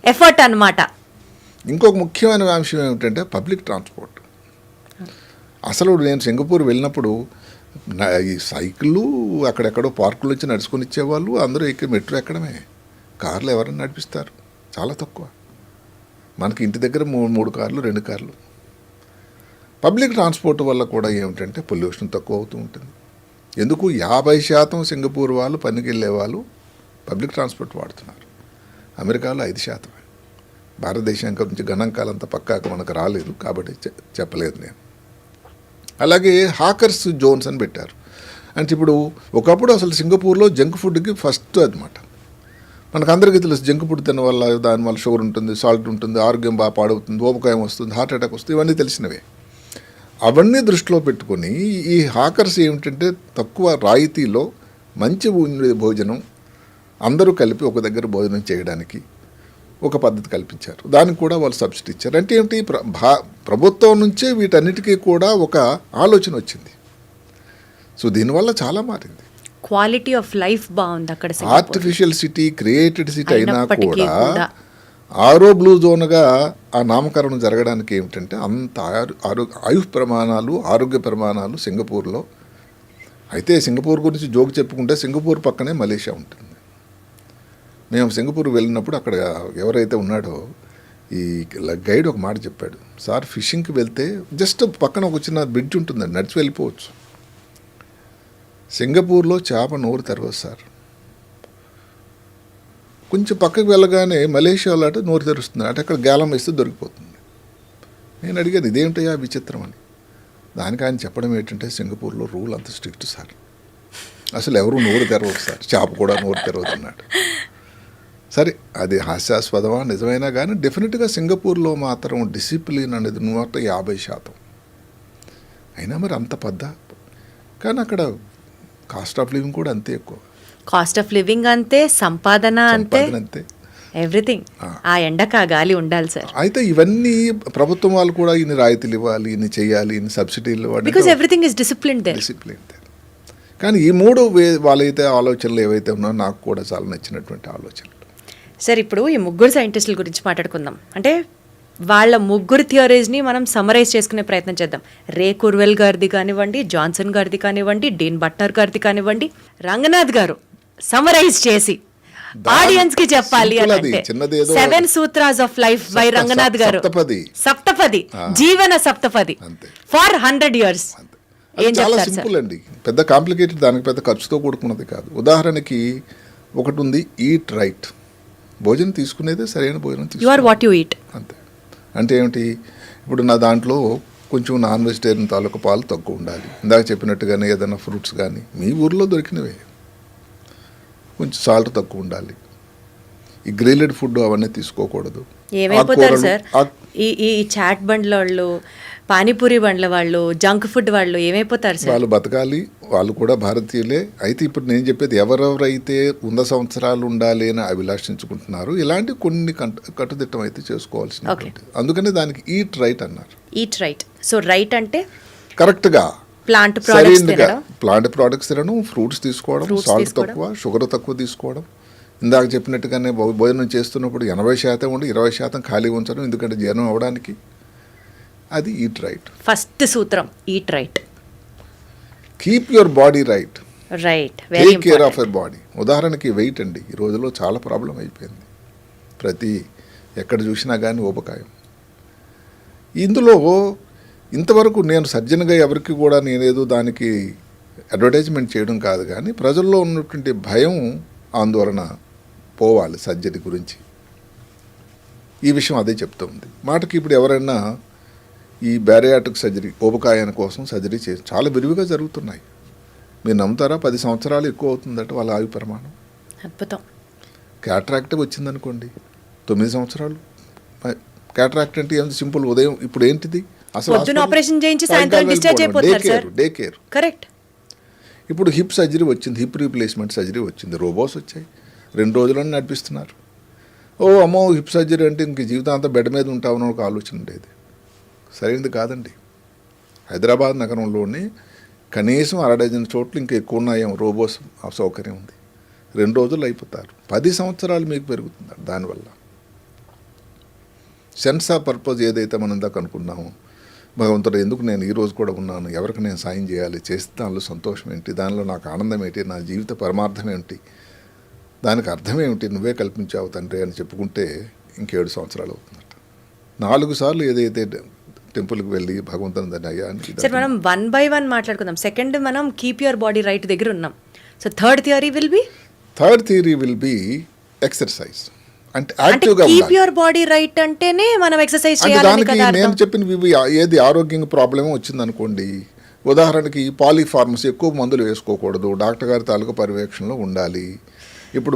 ఎఫర్ట్ అన్నమాట. ఇంకొక ముఖ్యమైన అంశం ఏమిటంటే పబ్లిక్ ట్రాన్స్పోర్ట్. అసలు నేను సింగపూర్ వెళ్ళినప్పుడు ఈ సైకిళ్ళు అక్కడెక్కడో పార్కులు వచ్చి నడుచుకొని ఇచ్చేవాళ్ళు, అందరూ ఎక్కి మెట్రో ఎక్కడమే, కార్లు ఎవరైనా నడిపిస్తారు, చాలా తక్కువ. మనకి ఇంటి దగ్గర 3 కార్లు 2 కార్లు. పబ్లిక్ ట్రాన్స్పోర్ట్ వల్ల కూడా ఏమిటంటే పొల్యూషన్ తక్కువ అవుతూ ఉంటుంది. ఎందుకు 50% సింగపూర్ వాళ్ళు పనికి వెళ్ళే వాళ్ళు పబ్లిక్ ట్రాన్స్పోర్ట్ వాడుతున్నారు. అమెరికాలో 5%. భారతదేశం గురించి గణాంకాలంత పక్కాక మనకు రాలేదు కాబట్టి చెప్పలేదు నేను. అలాగే హాకర్స్ జోన్స్ అని పెట్టారు. అంటే ఇప్పుడు ఒకప్పుడు అసలు సింగపూర్లో జంక్ ఫుడ్కి ఫస్ట్ అనమాట. మనకందరికీ తెలుసు, జంక్ ఫుడ్ తిన వల్ల దానివల్ల షుగర్ ఉంటుంది, సాల్ట్ ఉంటుంది, ఆరోగ్యం బాగా పాడవుతుంది, ఊబకాయం వస్తుంది, హార్ట్ అటాక్ వస్తుంది, ఇవన్నీ తెలిసినవే. అవన్నీ దృష్టిలో పెట్టుకొని ఈ హాకర్స్ ఏమిటంటే తక్కువ రాయితీలో మంచి భోజనం అందరూ కలిపి ఒక దగ్గర భోజనం చేయడానికి ఒక పద్ధతి కల్పించారు. దానికి కూడా వాళ్ళు సబ్సిడీ ఇచ్చారు. అంటే ఏమిటి, ప్రభుత్వం నుంచే వీటన్నిటికీ కూడా ఒక ఆలోచన వచ్చింది. సో దీనివల్ల చాలా మారింది. క్వాలిటీ ఆఫ్ లైఫ్ బాగుంది అక్కడ. ఆర్టిఫిషియల్ సిటీ, క్రియేటెడ్ సిటీ అయినా కూడా ఆరో బ్లూ జోన్గా ఆ నామకరణం జరగడానికి ఏమిటంటే అంత ఆయుష్ ప్రమాణాలు, ఆరోగ్య ప్రమాణాలు సింగపూర్లో. అయితే సింగపూర్ గురించి జోక్ చెప్పుకుంటే సింగపూర్ పక్కనే మలేషియా ఉంటుంది. మేము సింగపూర్ వెళ్ళినప్పుడు అక్కడ ఎవరైతే ఉన్నాడో ఈ గైడ్ ఒక మాట చెప్పాడు, సార్ ఫిషింగ్కి వెళ్తే జస్ట్ పక్కన ఒక చిన్న బ్రిడ్జ్ ఉంటుందండి, నడిచి వెళ్ళిపోవచ్చు. సింగపూర్లో చేప నోరు తెరవదు సార్. కొంచెం పక్కకు వెళ్ళగానే మలేషియాలో అటు నోరు తెరుస్తుంది, అటు అక్కడ గాలం వేస్తే దొరికిపోతుంది. నేను అడిగాను ఇదేమిటయ్యా విచిత్రం అని. దానికి ఆయన చెప్పడం ఏంటంటే సింగపూర్లో రూల్ అంత స్ట్రిక్ట్ సార్, అసలు ఎవరు నోరు తెరవదు సార్, చేప కూడా నోరు తెరవదు అన్నాడు. సరే అది హాస్యాస్పదమా నిజమైనా కానీ డెఫినెట్గా సింగపూర్లో మాత్రం డిసిప్లిన్ అనేది 150%. అయినా మరి అంత పెద్ద, కానీ అక్కడ కాస్ట్ ఆఫ్ లివింగ్ కూడా అంతే ఎక్కువ. కాస్ట్ ఆఫ్ లివింగ్ అంతే, సంపాదన అంతే, ఎవ్రీథింగ్. ఆ ఎండకు ఆ గాలి ఉండాలి సార్. అయితే ఇవన్నీ ప్రభుత్వం వాళ్ళు కూడా ఇన్ని రాయితీలు ఇవ్వాలి, ఇన్ని చేయాలి, ఇన్ని సబ్సిడీలు ఇవ్వాలి, బికాజ్ ఎవ్రీథింగ్ ఇస్ డిసిప్లిన్. కానీ ఈ 3 వాళ్ళైతే ఆలోచనలు ఏవైతే ఉన్నాయో నాకు కూడా చాలా నచ్చినటువంటి ఆలోచనలు. సార్ ఇప్పుడు ఈ 3 సైంటిస్టుల గురించి మాట్లాడుకుందాం. అంటే వాళ్ళ 3 థియరీస్ని మనం సమరైజ్ చేసుకునే ప్రయత్నం చేద్దాం. రే కుర్వెల్ గారిది కానివ్వండి, జాన్సన్ గారిది కానివ్వండి, డీన్ బట్టర్ గారిది కానివ్వండి, రంగనాథ్ గారు సమరైజ్ చేసి ఆడియన్స్ కి చెప్పాలి అంటే 7 sutras of life by Ranganath గారు, సప్తపది జీవన సప్తపది ఫర్ 100 years. ఏం చాలా చెప్తారు సింపుల్ అండి, పెద్ద కాంప్లికేటెడ్, దానికి పెద్ద ఖర్చుతో కూడుకున్నది కాదు. ఉదాహరణకి ఒకటి ఉంది, ఈట్ రైట్. భోజనం తీసుకునేదే సరైన భోజనం you are what you eat అంతే. అంటే ఏమిటి, ఇప్పుడు నా దాంట్లో కొంచెం నాన్ వెజిటేరియన్ తాలూకు పాలు తక్కువ ఉండాలి, ఇందాక చెప్పినట్టుగానే ఏదైనా ఫ్రూట్స్ కానీ మీ ఊర్లో దొరికినవే, కొంచెం సాల్ట్ తక్కువ ఉండాలి, ఈ గ్రిల్డ్ ఫుడ్ అవన్నీ తీసుకోకూడదు. ఏమైపోతారు సార్ ఈ చాట్ బండ్ల వాళ్ళు, పానీపూరి బండ్ల వాళ్ళు, జంక్ ఫుడ్ వాళ్ళు ఏమైపోతారు సార్? వాళ్ళు బతకాలి, వాళ్ళు కూడా భారతీయులే. అయితే ఇప్పుడు నేను చెప్పేది ఎవరెవరైతే 100 సంవత్సరాలు ఉండాలి అని అభిలాషించుకుంటున్నారు, ఇలాంటి కొన్ని కట్టుదిట్టం అయితే చేసుకోవాల్సిన. అందుకనే దానికి ఈట్ రైట్ అన్నారు. Eat right. సో రైట్ అంటే కరెక్ట్గా ప్లాంట్ ప్రోడక్ట్స్ తినడం, ఫ్రూట్స్ తీసుకోవడం, సాల్ట్ తక్కువ, షుగర్ తక్కువ తీసుకోవడం. ఇందాక చెప్పినట్టుగానే భోజనం చేస్తున్నప్పుడు 80% ఉండి 20% ఖాళీ ఉంచడం, ఎందుకంటే జీర్ణం అవ్వడానికి. అది ఈట్ రైట్. ఫస్ట్ సూత్రం eat right. Keep your body right. Right. Take care of your body. ఉదాహరణకి వెయిట్ అండి, ఈ రోజుల్లో చాలా ప్రాబ్లం అయిపోయింది. ప్రతి ఎక్కడ చూసినా కానీ ఊబకాయం. ఇందులో ఇంతవరకు నేను సర్జన్గా ఎవరికి కూడా నేనేదో దానికి అడ్వర్టైజ్మెంట్ చేయడం కాదు, కానీ ప్రజల్లో ఉన్నటువంటి భయం ఆందోళన పోవాలి సర్జరీ గురించి. ఈ విషయం అదే చెప్తుంది. మాటకి ఇప్పుడు ఎవరైనా ఈ బ్యారియాట్రిక్ సర్జరీ ఊబకాయం కోసం సర్జరీ చేసి చాలా విరివిగా జరుగుతున్నాయి. మీరు నమ్ముతారా? 10 సంవత్సరాలు ఎక్కువ అవుతుందట వాళ్ళ ఆయు ప్రమాణం. అద్భుతం. క్యాట్రాక్ట్ వచ్చిందనుకోండి 9 సంవత్సరాలు. క్యాట్రాక్ట్ అంటే ఏం సింపుల్, ఉదయం ఇప్పుడు ఏంటిది అసలు పొద్దున ఆపరేషన్ చేయించి సాయంత్రం డిశ్చార్జ్ అయిపోతారు సార్. Day care. కరెక్ట్. ఇప్పుడు హిప్ సర్జరీ వచ్చింది, హిప్ రీప్లేస్మెంట్ సర్జరీ వచ్చింది, రోబోస్ వచ్చాయి, 2 రోజులని నడిపిస్తున్నారు. ఓ అమ్మో హిప్ సర్జరీ అంటే ఇంక జీవితాంతం బెడ్ మీద ఉంటామని ఒక ఆలోచన ఉండేది. సరైనది కాదండి. హైదరాబాద్ నగరంలోనే కనీసం 6 డజన్ చోట్ల ఇంకా ఎక్కువ ఉన్నాయేమో రోబోస్ సౌకర్యం ఉంది. 2 రోజులు అయిపోతారు. 10 సంవత్సరాలు మీకు పెరుగుతుంది దానివల్ల. సెన్స్ ఆఫ్ పర్పస్ ఏదైతే మనం దాకా అనుకున్నామో, భగవంతుడు ఎందుకు నేను ఈరోజు కూడా ఉన్నాను, ఎవరికి నేను సాయం చేయాలి, చేస్తే దానిలో సంతోషం ఏంటి, దానిలో నాకు ఆనందం ఏంటి, నా జీవిత పరమార్థం ఏమిటి, దానికి అర్థం ఏమిటి, నువ్వే కల్పించావు తండ్రి అని చెప్పుకుంటే ఇంక 7 సంవత్సరాలు అవుతుందట. 4 సార్లు ఏదైతే టెంపుల్కి వెళ్ళి భగవంతుని దాన్ని అయ్యా అని. సార్ మనం 1 by 1 మాట్లాడుకుందాం. సెకండ్ మనం కీప్ యువర్ బాడీ రైట్ దగ్గర ఉన్నాం. So third theory will be exercise. అంటే యాక్టివ్గా కీప్ యువర్ బాడీ రైట్ అంటేనే మనం ఎక్సర్సైజ్ చేయాలి దానికి కదా. నేను చెప్పిన ఏది ఆరోగ్యంగా ప్రాబ్లమే వచ్చిందనుకోండి, ఉదాహరణకి పాలీఫార్మసీ ఎక్కువ మందులు వేసుకోకూడదు, డాక్టర్ గారి తాలూకా పర్యవేక్షణలో ఉండాలి. ఇప్పుడు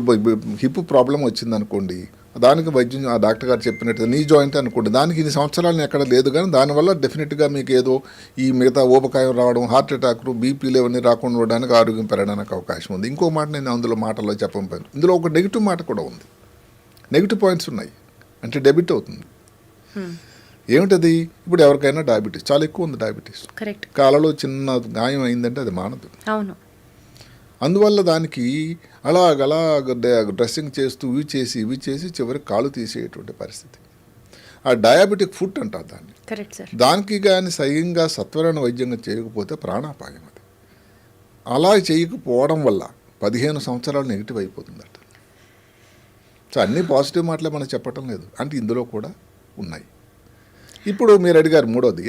హిప్ ప్రాబ్లం వచ్చిందనుకోండి, దానికి వైద్యం ఆ డాక్టర్ గారు చెప్పినట్టు నీ జాయింట్ అనుకోండి, దానికి ఇన్ని సంవత్సరాలు ఎక్కడ లేదు, కానీ దానివల్ల డెఫినెట్గా మీకు ఏదో ఈ మిగతా ఊబకాయం రావడం, హార్ట్ అటాక్లు, బీపీలు ఇవన్నీ రాకుండా ఉండడానికి, ఆరోగ్యం పెరగడానికి అవకాశం ఉంది. ఇంకో మాట నేను అందులో మాటల్లో చెప్పకపోయాను. ఇందులో ఒక నెగిటివ్ మాట కూడా ఉంది. నెగిటివ్ పాయింట్స్ ఉన్నాయి. అంటే డెబిట్ అవుతుంది. ఏమిటది? ఇప్పుడు ఎవరికైనా డయాబెటీస్ చాలా ఎక్కువ ఉంది. Diabetes correct. కాలలో చిన్న గాయం అయిందంటే అది మానదు. అవును. అందువల్ల దానికి అలాగ డ్రెస్సింగ్ చేస్తూ ఇవి చేసి చివరికి కాలు తీసేటువంటి పరిస్థితి. ఆ డయాబెటిక్ ఫుట్ అంటారు దాన్ని. Correct sir. దానికి కానీ సరిగ్గా సత్వరణ వైద్యంగా చేయకపోతే ప్రాణాపాయం అది. అలా చేయకపోవడం వల్ల 15 సంవత్సరాలు నెగిటివ్ అయిపోతుందట. సో అన్నీ పాజిటివ్ మాటలే మనం చెప్పటం లేదు, అంటే ఇందులో కూడా ఉన్నాయి. ఇప్పుడు మీరు అడిగారు మూడోది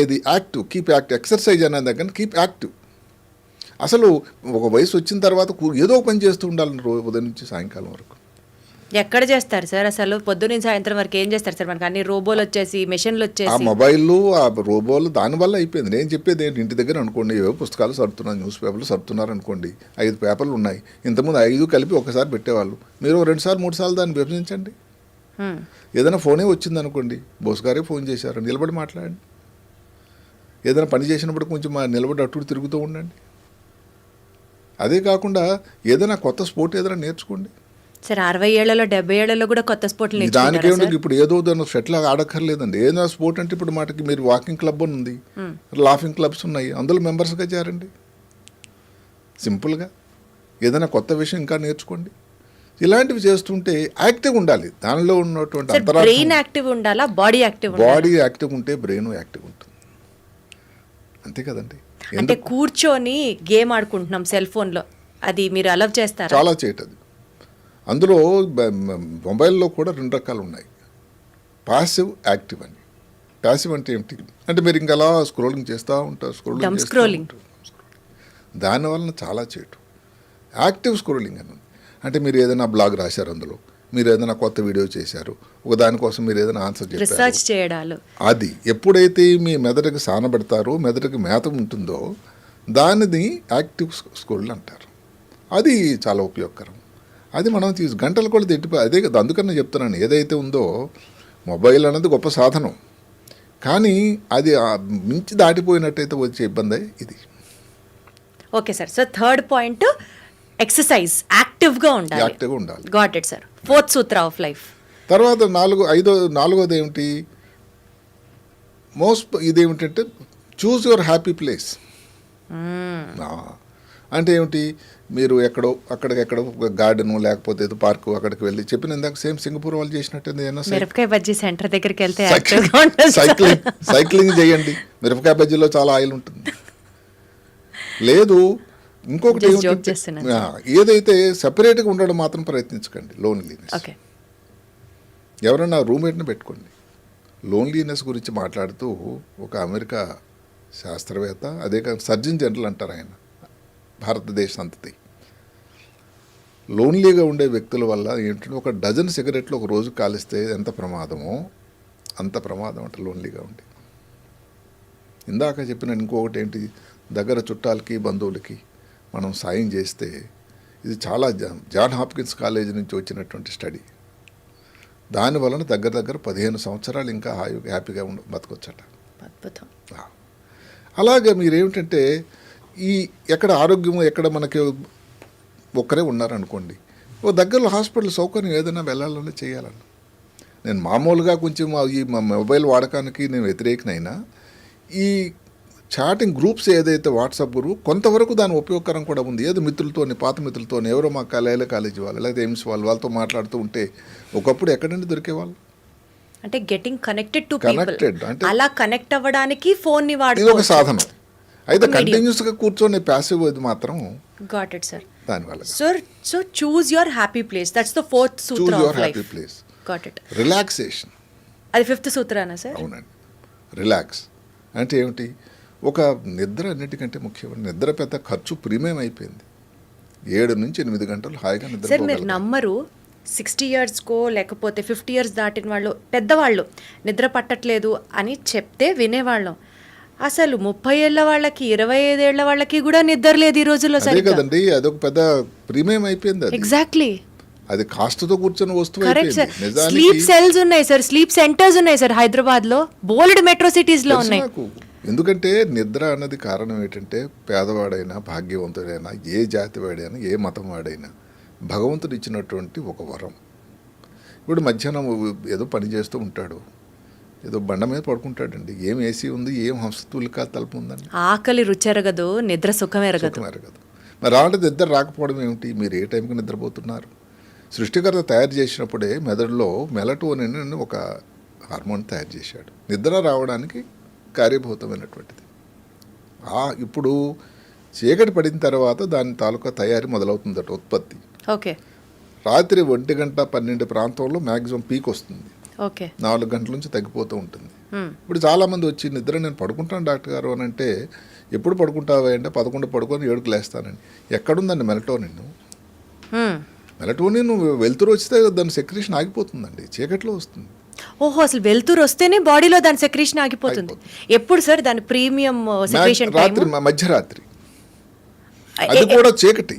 ఏది యాక్టివ్, కీప్ యాక్టివ్. ఎక్సర్సైజ్ అనేది దగ్గర కీప్ యాక్టివ్. అసలు ఒక వయసు వచ్చిన తర్వాత ఏదో పని చేస్తూ ఉండాలి ఉదయం నుంచి సాయంకాలం వరకు. ఎక్కడ చేస్తారు సార్? అసలు పొద్దున్న సాయంత్రం వరకు ఏం చేస్తారు సార్? మనకి అన్ని రోబోలు వచ్చేసి, మెషిన్లు వచ్చేసి, ఆ మొబైల్, ఆ రోబోలు దానివల్ల అయిపోయింది. నేను చెప్పేది ఏంటి, ఇంటి దగ్గర అనుకోండి ఏవో పుస్తకాలు సర్దుతున్నారు, న్యూస్ పేపర్లు సర్దుతున్నారు అనుకోండి, 5 పేపర్లు ఉన్నాయి. ఇంతకుముందు 5 కలిపి ఒకసారి పెట్టేవాళ్ళు. మీరు 2 సార్లు 3 సార్లు దాన్ని విభజించండి. ఏదైనా ఫోనే వచ్చింది అనుకోండి, బోస్ గారే ఫోన్ చేశారు, నిలబడి మాట్లాడండి. ఏదైనా పని చేసినప్పుడు కొంచెం నిలబడి అటు తిరుగుతూ ఉండండి. అదే కాకుండా ఏదైనా కొత్త స్పోర్ట్ ఏదైనా నేర్చుకోండి. సార్ 60 ఏళ్లలో 70 ఏళ్లలో కూడా కొత్త స్పోర్ట్లు దానికేమిటి, ఇప్పుడు ఏదో దాన్ని షటిల్ ఆడక్కర్లేదండి. ఏదైనా స్పోర్ట్ అంటే ఇప్పుడు మాటకి మీరు వాకింగ్ క్లబ్ అని ఉంది, లాఫింగ్ క్లబ్స్ ఉన్నాయి, అందులో మెంబర్స్గా చేరండి. సింపుల్గా ఏదైనా కొత్త విషయం ఇంకా నేర్చుకోండి. ఇలాంటివి చేస్తుంటే యాక్టివ్ ఉండాలి. దానిలో ఉన్నటువంటి బ్రెయిన్ యాక్టివ్ ఉండాలా, బాడీ యాక్టివ్ ఉంటే బ్రెయిన్ యాక్టివ్ ఉంటుంది. అంతే కదండి. అంటే కూర్చొని గేమ్ ఆడుకుంటున్నాం సెల్ ఫోన్లో, అది మీరు అలవ్ చేస్తారా? చాలా చేయటది. అందులో మొబైల్లో కూడా 2 రకాలు ఉన్నాయి, పాసివ్, యాక్టివ్ అని. పాసివ్ అంటే ఏమిటి అంటే మీరు ఇంకా అలా స్క్రోలింగ్ చేస్తూ ఉంటారు, స్క్రోలింగ్ దానివల్ల చాలా చేయటం. యాక్టివ్ స్క్రోలింగ్ అని అంటే మీరు ఏదైనా బ్లాగ్ రాశారు, అందులో మీరు ఏదైనా కొత్త వీడియో చేశారు, ఒక దానికోసం మీరు ఏదైనా ఆన్సర్ రీసెర్చ్ చేయడాలు, అది ఎప్పుడైతే మీ మెదడుకి సానబెడతారో, మెదడుకి మేత ఉంటుందో దానిని యాక్టివ్ స్క్రోల్ అంటారు. అది చాలా ఉపయోగకరం. అది మనం గంటలు కూడా తిట్టిపోయి అదే కదా. అందుకని చెప్తున్నాను, ఏదైతే ఉందో మొబైల్ అనేది గొప్ప సాధనం, కానీ అది మించి దాటిపోయినట్టయితే వచ్చే ఇబ్బంది ఇది. Okay sir. So third point exercise, యాక్టివ్గా ఉండాలి. Got it sir. 4th Sutra of life. తర్వాత నాలుగోది ఏమిటి, ఇదేమిటంటే చూస్ యువర్ హ్యాపీ ప్లేస్. అంటే ఏమిటి, మీరు అక్కడికెక్కడో గార్డెను లేకపోతే ఏదో పార్కు అక్కడికి వెళ్ళి చెప్పిన ఇందాక సేమ్ సింగపూర్ వాళ్ళు చేసినట్టు మిరపకాయ బజ్జీ సెంటర్ దగ్గరికి వెళ్తే సైక్లింగ్ చేయండి. మిరపకాయ బజ్జీలో చాలా ఆయిల్ ఉంటుంది. లేదు ఇంకొకటి ఏదైతే సెపరేట్గా ఉండడం మాత్రం ప్రయత్నించకండి, లోన్లీనెస్. ఎవరైనా రూమ్మేట్ని పెట్టుకోండి. లోన్లీనెస్ గురించి మాట్లాడుతూ ఒక అమెరికా శాస్త్రవేత్త, అదే కాక సర్జన్ జనరల్ అంటారు ఆయన, భారతదేశ సంతతి. లోన్లీగా ఉండే వ్యక్తుల వల్ల ఏంటంటే ఒక డజన్ సిగరెట్లు ఒక రోజు కాలిస్తే ఎంత ప్రమాదమో అంత ప్రమాదం అంటే లోన్లీగా ఉండి. ఇందాక చెప్పిన ఇంకొకటి ఏంటి, దగ్గర చుట్టాలకి బంధువులకి మనం సాయం చేస్తే, ఇది చాలా జాన్ హాప్కిన్స్ కాలేజీ నుంచి వచ్చినటువంటి స్టడీ. దాని వలన దగ్గర 15 సంవత్సరాలు ఇంకా హ్యాపీగా బతకొచ్చట. అద్భుతం. అలాగే మీరేమిటంటే ఈ ఎక్కడ ఆరోగ్యము ఎక్కడ మనకి ఒక్కరే ఉన్నారనుకోండి, ఓ దగ్గరలో హాస్పిటల్ సౌకర్యం ఏదైనా వెళ్ళాలని చేయాలని. నేను మామూలుగా కొంచెం ఈ మొబైల్ వాడకానికి నేను వ్యతిరేకనైనా ఈ చాటింగ్ గ్రూప్స్ ఏదైతే వాట్సాప్ గ్రూప్ కొంతవరకు దాని ఉపయోగకరం కూడా ఉంది. ఏదో మిత్రులతోని, పాత మిత్రులతోని, ఎవరో మా కాలేజీ వాళ్ళు లేకపోతే ఎయిమ్స్ వాళ్ళతో మాట్లాడుతూ ఉంటే ఒకప్పుడు ఎక్కడండి దొరికేవాళ్ళు. అంటే గెటింగ్ కనెక్టెడ్ టు కనెక్టెడ్ అంటే అలా కనెక్ట్ అవ్వడానికి ఫోన్ ని ఇది ఒక వాడుకోవచ్చు. సాధనం. అయితే కంటిన్యూస్గా కూర్చొని ప్యాసివ్ ఇది మాత్రం గాట్ ఇట్ సార్. దానివల్ల sir, so choose your happy place, that's the fourth choose Sutra your of happy life. Place. Got it. Relaxation. అది ఫిఫ్త్ సూత్రానా సార్? అవునండి. రిలాక్స్ అంటే ఏమిటి, ఒక నిద్ర అన్నిటికంటే ముఖ్యమైన నిద్ర పెద్ద ఖర్చు ప్రీమియం అయిపోయింది. 7 నుంచి 8 గంటలు హాయిగా సార్ మీరు నిద్ర. నమ్మరు, 60 ఇయర్స్కో లేకపోతే 50 ఇయర్స్ దాటిన వాళ్ళు పెద్దవాళ్ళు నిద్ర పట్టట్లేదు అని చెప్తే వినేవాళ్ళం. అసలు 30 ఏళ్ళ వాళ్ళకి, 25 ఏళ్ల వాళ్ళకి కూడా నిద్ర లేదు ఈ రోజుల్లో. అదే సరిగ్గా కదండి, అదొక పెద్ద ప్రీమియం అయిపోయింది. అది ఎగ్జాక్ట్లీ అది కాస్ట్తో కూర్చొని వస్తువు కరెక్ట్ సార్. అయిపోయింది. స్లీప్ నిజానికి సెల్స్ ఉన్నాయి సార్, స్లీప్ సెంటర్స్ ఉన్నాయి సార్ హైదరాబాద్ లో, బోల్డ్ మెట్రో సిటీస్ లో తెలుసు ఉన్నాయి. నాకు. ఎందుకంటే నిద్ర అన్నది కారణం ఏంటంటే పేదవాడైనా, భాగ్యవంతుడైనా, ఏ జాతి వాడైనా, ఏ మతం వాడైనా భగవంతుడు ఇచ్చినటువంటి ఒక వరం. ఇప్పుడు మధ్యాహ్నం ఏదో పని చేస్తూ ఉంటాడు, ఏదో బండ మీద పడుకుంటాడండి. ఏం ఏసీ ఉంది, ఏం హంసతులికా తలుపు ఉందండి. ఆకలి రుచెరగదు, నిద్ర సుఖం ఎరగదు. సుఖం ఎరగదు. మరి అలాంటి నిద్ర రాకపోవడం ఏమిటి? మీరు ఏ టైంకి నిద్రపోతున్నారు? సృష్టికర్త తయారు చేసినప్పుడే మెదడులో మెలటోనిన్ అని ఒక హార్మోన్ తయారు చేశాడు, నిద్ర రావడానికి కార్యభూతమైనటువంటిది. ఇప్పుడు చీకటి పడిన తర్వాత దాని తాలూకా తయారీ మొదలవుతుందట, ఉత్పత్తి. ఓకే రాత్రి 1 గంట 12 ప్రాంతంలో మ్యాక్సిమం పీక్ వస్తుంది. ఓకే 4 గంటల నుంచి తగ్గిపోతూ ఉంటుంది. ఇప్పుడు చాలామంది వచ్చి నిద్ర నేను పడుకుంటాను డాక్టర్ గారు అని అంటే, ఎప్పుడు పడుకుంటావా అంటే 11 పడుకొని 7కి లేస్తానండి. ఎక్కడుందండి మెలటోనిన్? మెలటోనిన్ వెలుతురు వస్తే దాని సెక్రేషన్ ఆగిపోతుందండి, చీకట్లో వస్తుంది. ఓహో, అసలు వెలుతురు వస్తేనే బాడీలో దాని సెక్రేషన్ ఆగిపోతుంది. ఎప్పుడు సార్ దాని ప్రీమియం సెక్రేషన్ రాత్రి, మధ్యరాత్రి, అది కూడా చీకటి.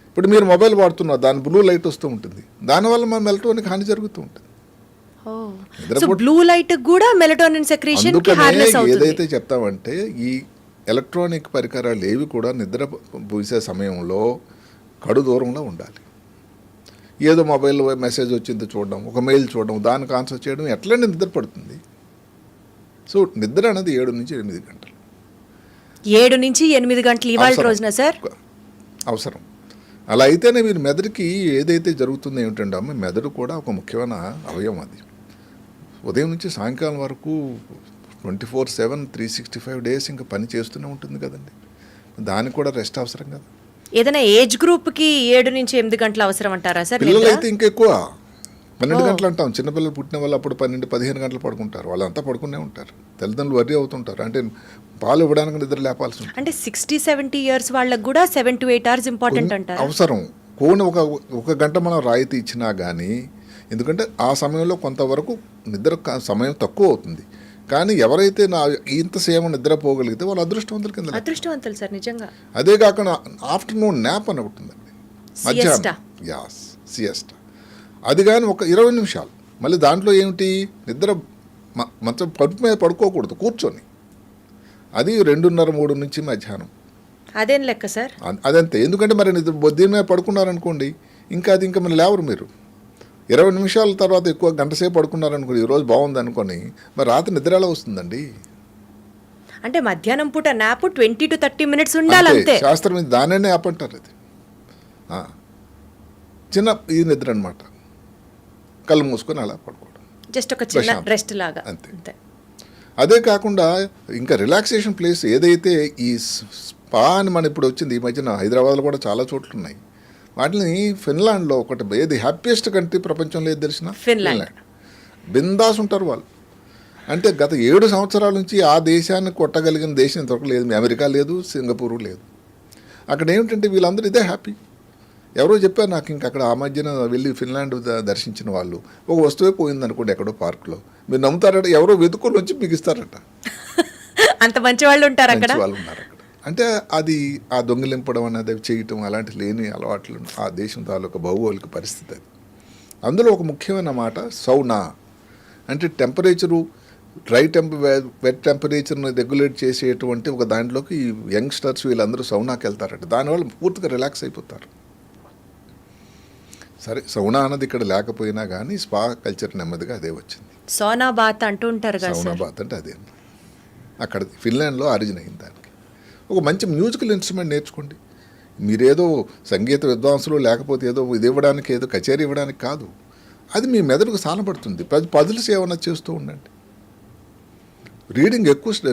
ఇప్పుడు మీరు మొబైల్ వాడుతున్నారు, దాని బ్లూ లైట్ వస్తూ ఉంటుంది, దానివల్ల మన మెలటోనిక్ హాని జరుగుతూ ఉంటుంది. సో బ్లూ లైట్ కూడా మెలటోనిన్ సెక్రేషన్ కి హార్నెస్ అవుతుంది. ఏదైతే చెప్తామంటే ఈ ఎలక్ట్రానిక్ పరికరాలు ఏవి కూడా నిద్ర పూసే సమయంలో కడు దూరంలో ఉండాలి. ఏదో మొబైల్లో మెసేజ్ వచ్చింది చూడడం, ఒక మెయిల్ చూడడం, దానికి ఆన్సర్ చేయడం, ఎట్లంటే నిద్ర పడుతుంది. సో నిద్ర అనేది 7 నుంచి 8 గంటలు. 7 నుంచి 8 గంటలు ఇవాళ రోజున సార్ అవసరం. అలా అయితేనే మీరు మెదడుకి ఏదైతే జరుగుతుందో ఏమిటంటే అమ్మ, మెదడు కూడా ఒక ముఖ్యమైన అవయవం. అది ఉదయం నుంచి సాయంకాలం వరకు 24/7 365 డేస్ ఇంకా పని చేస్తూనే ఉంటుంది కదండి. దానికి కూడా రెస్ట్ అవసరం కదా. ఏదైనా ఏజ్ గ్రూప్ కి 7 నుంచి 8 గంటలు అవసరం అంటారా సార్? పిల్లలు అయితే ఇంకెక్కువ, 12 గంటలు అంటాం. చిన్నపిల్లలు పుట్టిన వాళ్ళు అప్పుడు 12-15 గంటలు పడుకుంటారు. వాళ్ళంతా పడుకునే ఉంటారు. తల్లిదండ్రులు వర్రీ అవుతుంటారు, అంటే పాలు ఇవ్వడానికి నిద్ర లేపాల్సి ఉంటుంది. అంటే 60-70 ఇయర్స్ వాళ్ళకి కూడా 7 to 8 hours ఇంపార్టెంట్ అంటారు. అవసరం. ఒక గంట మనం రాయితీ ఇచ్చినా కానీ, ఎందుకంటే ఆ సమయంలో కొంతవరకు నిద్ర సమయం తక్కువ అవుతుంది. కానీ ఎవరైతే ఇంతసేమో నిద్రపోగలిగితే వాళ్ళు అదృష్టవంతుల కింద. అదృష్టవంతులు సార్ నిజంగా. అదే కాకుండా ఆఫ్టర్నూన్ న్యాప్ అని ఉంటుందండి, మధ్యాహ్నం సియస్టా. అది కానీ ఒక 20 నిమిషాలు. మళ్ళీ దాంట్లో ఏమిటి, నిద్ర మంచం పడుపు మీద పడుకోకూడదు, కూర్చొని. అది 2:30-3 నుంచి మధ్యాహ్నం. అదేం లెక్క సార్? అదంతే. ఎందుకంటే మరి దీని మీద పడుకున్నారనుకోండి, ఇంకా మరి లేవరు మీరు. 20 నిమిషాల తర్వాత ఎక్కువ గంట సేపు పడుకున్నారనుకోండి, ఈరోజు బాగుంది అనుకొని, మరి రాత్రి నిద్ర ఎలా వస్తుందండి? అంటే మధ్యాహ్నం పూట నాప్ 20 to 30 minutes ఉండాలి అంతే. శాస్త్రం ఇది దానే నాప్ అంటారు. అది చిన్న ఇది నిద్ర అనమాట. కళ్ళు మూసుకొని అలా పడుకోవడం, జస్ట్ ఒక చిన్న రెస్ట్ లాగా అంతే. అదే కాకుండా ఇంకా రిలాక్సేషన్ ప్లేస్ ఏదైతే ఈ స్పా అని మన ఇప్పుడు వచ్చింది, ఈ మధ్యన హైదరాబాద్లో కూడా చాలా చోట్ల ఉన్నాయి. వాటిని ఫిన్లాండ్లో ఒకటి, ఏది హ్యాపీయెస్ట్ కంట్రీ ప్రపంచంలో ఏది తెలిసిన? ఫిన్లాండ్. బిందాస్ ఉంటారు వాళ్ళు. అంటే గత 7 సంవత్సరాల నుంచి ఆ దేశాన్ని కొట్టగలిగిన దేశం ఇంతవరకు లేదు. అమెరికా లేదు, సింగపూరు లేదు. అక్కడ ఏమిటంటే వీళ్ళందరూ ఇదే హ్యాపీ. ఎవరో చెప్పారు నాకు, ఇంక అక్కడ ఆ మధ్యన వెళ్ళి ఫిన్లాండ్ దర్శించిన వాళ్ళు, ఒక వస్తువే పోయింది అనుకోండి ఎక్కడో పార్కులో, మీరు నమ్ముతారట, ఎవరో వెతుకొని వచ్చి మీకు ఇస్తారట. అంత మంచి వాళ్ళు ఉంటారు అక్కడ. మంచి వాళ్ళు ఉన్నారు అక్కడ. అంటే అది ఆ దొంగిలింపడం అనేది చేయటం అలాంటి లేని అలవాట్లు ఆ దేశం తాలూకా భౌగోళిక పరిస్థితి అది. అందులో ఒక ముఖ్యమైన మాట సౌనా, అంటే టెంపరేచరు వెట్ టెంపరేచర్ని రెగ్యులేట్ చేసేటువంటి ఒక దాంట్లోకి ఈ యంగ్స్టర్స్ వీళ్ళందరూ సౌనాకి వెళ్తారట. దానివల్ల పూర్తిగా రిలాక్స్ అయిపోతారు. సరే, సౌనా అన్నది ఇక్కడ లేకపోయినా కానీ స్పా కల్చర్ నెమ్మదిగా అదే వచ్చింది. సోనా బాత్ అంటూ ఉంటారు కదా సౌనా సార్. బాత్ అంటే అదే అక్కడ ఫిన్లాండ్లో ఆరిజిన్ అయింది. దానికి ఒక మంచి మ్యూజికల్ ఇన్స్ట్రుమెంట్ నేర్చుకోండి. మీరేదో సంగీత విద్వాంసులు లేకపోతే ఏదో ఇది ఇవ్వడానికి, ఏదో కచేరీ ఇవ్వడానికి కాదు. అది మీ మెదడుకు సానపడుతుంది. పజిల్స్ ఏమైనా చేస్తూ ఉండండి. రీడింగ్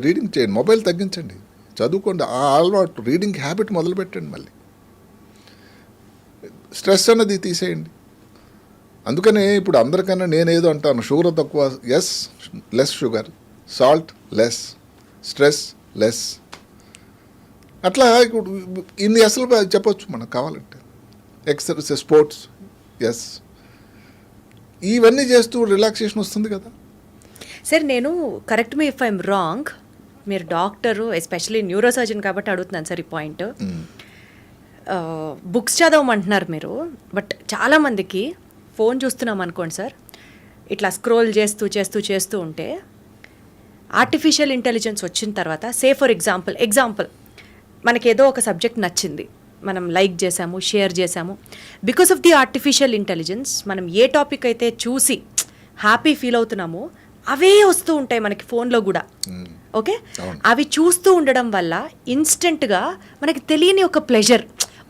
రీడింగ్ చేయండి. మొబైల్ తగ్గించండి, చదువుకోండి. ఆ అలవాటు రీడింగ్ హ్యాబిట్ మొదలు పెట్టండి. మళ్ళీ స్ట్రెస్ అన్నది తీసేయండి. అందుకనే ఇప్పుడు అందరికన్నా నేనేదో అంటాను, షుగర్ తక్కువ, less sugar, salt less, stress less. అట్లా ఇప్పుడు ఇన్ని అసలు చెప్పొచ్చు మనకు కావాలంటే. ఎక్సర్సైజ్, స్పోర్ట్స్, ఇవన్నీ చేస్తూ రిలాక్సేషన్ వస్తుంది కదా. సార్ నేను correct me if I'm wrong, మీరు డాక్టరు, ఎస్పెషలీ న్యూరో సర్జన్ కాబట్టి అడుగుతున్నాను సార్ ఈ పాయింట్. బుక్స్ చదవమంటున్నారు మీరు, బట్ చాలామందికి ఫోన్ చూస్తున్నాం అనుకోండి సార్, ఇట్లా స్క్రోల్ చేస్తూ చేస్తూ చేస్తూ ఉంటే ఆర్టిఫిషియల్ ఇంటెలిజెన్స్ వచ్చిన తర్వాత, ఫర్ ఎగ్జాంపుల్ మనకి ఏదో ఒక సబ్జెక్ట్ నచ్చింది, మనం లైక్ చేసాము, షేర్ చేసాము. Because of the artificial intelligence మనం ఏ టాపిక్ అయితే చూసి హ్యాపీ ఫీల్ అవుతున్నామో అవే వస్తూ ఉంటాయి మనకి ఫోన్లో కూడా. ఓకే, అవి చూస్తూ ఉండడం వల్ల ఇన్స్టెంట్గా మనకి తెలియని ఒక ప్లెజర్,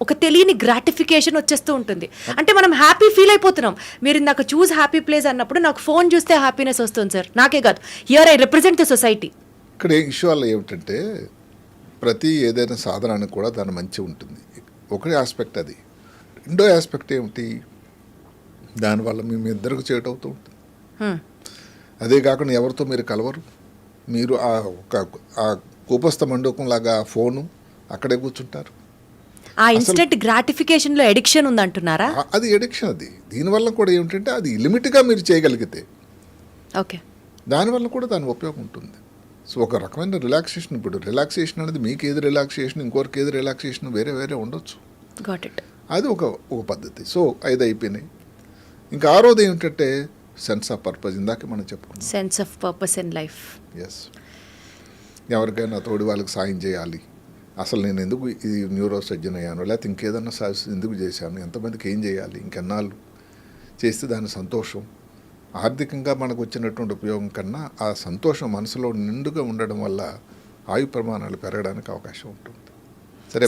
ఒక తెలియని గ్రాటిఫికేషన్ వచ్చేస్తూ ఉంటుంది. అంటే మనం హ్యాపీ ఫీల్ అయిపోతున్నాం. మీరు ఇందాక చూస్ హ్యాపీ ప్లేస్ అన్నప్పుడు నాకు ఫోన్ చూస్తే హ్యాపీనెస్ వస్తుంది సార్. నాకే కాదు, here I represent the society. ఇక్కడ ఇష్యూ వల్ల ఏమిటంటే ప్రతి ఏదైనా సాధనానికి కూడా దాని మంచి ఉంటుంది. ఒకటి ఆస్పెక్ట్ అది. రెండో ఆస్పెక్ట్ ఏమిటి, దానివల్ల మీ ఇద్దరికి చేటు అవుతూ ఉంటుంది. అదే కాకుండా ఎవరితో మీరు కలవరు. మీరు ఆ కూపస్థ మండూకం లాగా ఫోను అక్కడే కూర్చుంటారు. ఆ ఇన్స్టెంట్ గ్రాటిఫికేషన్లో ఎడిక్షన్ ఉందంటున్నారా? అది ఎడిక్షన్. అది దీనివల్ల కూడా ఏమిటంటే అది లిమిట్గా మీరు చేయగలిగితే ఓకే, దానివల్ల కూడా దాని ఉపయోగం ఉంటుంది. సో ఒక రకమైన రిలాక్సేషన్. ఇప్పుడు రిలాక్సేషన్ అనేది మీకు ఏది రిలాక్సేషన్, ఇంకొకరికి ఏది రిలాక్సేషన్ వేరే వేరే ఉండొచ్చు. Got it. అది ఒక పద్ధతి. సో 5 అయిపోయినాయి. ఇంకా 6వది ఏమిటంటే సెన్స్ ఆఫ్ పర్పస్. ఇందాక మనం చెప్పుకున్నాం, sense of purpose in life. ఎవరికైనా తోడి వాళ్ళకి సాయం చేయాలి. అసలు నేను ఎందుకు ఇది న్యూరో సర్జన్ అయ్యాను, లేకపోతే ఇంకేదన్నా ఎందుకు చేశాను, ఎంతమందికి ఏం చేయాలి, ఇంకెన్నాళ్ళు చేస్తే దాని సంతోషం, ఆర్థికంగా మనకు వచ్చినటువంటి ఉపయోగం కన్నా ఆ సంతోషం మనసులో నిండుగా ఉండడం వల్ల ఆయు ప్రమాణాలు పెరగడానికి అవకాశం ఉంటుంది. సరే,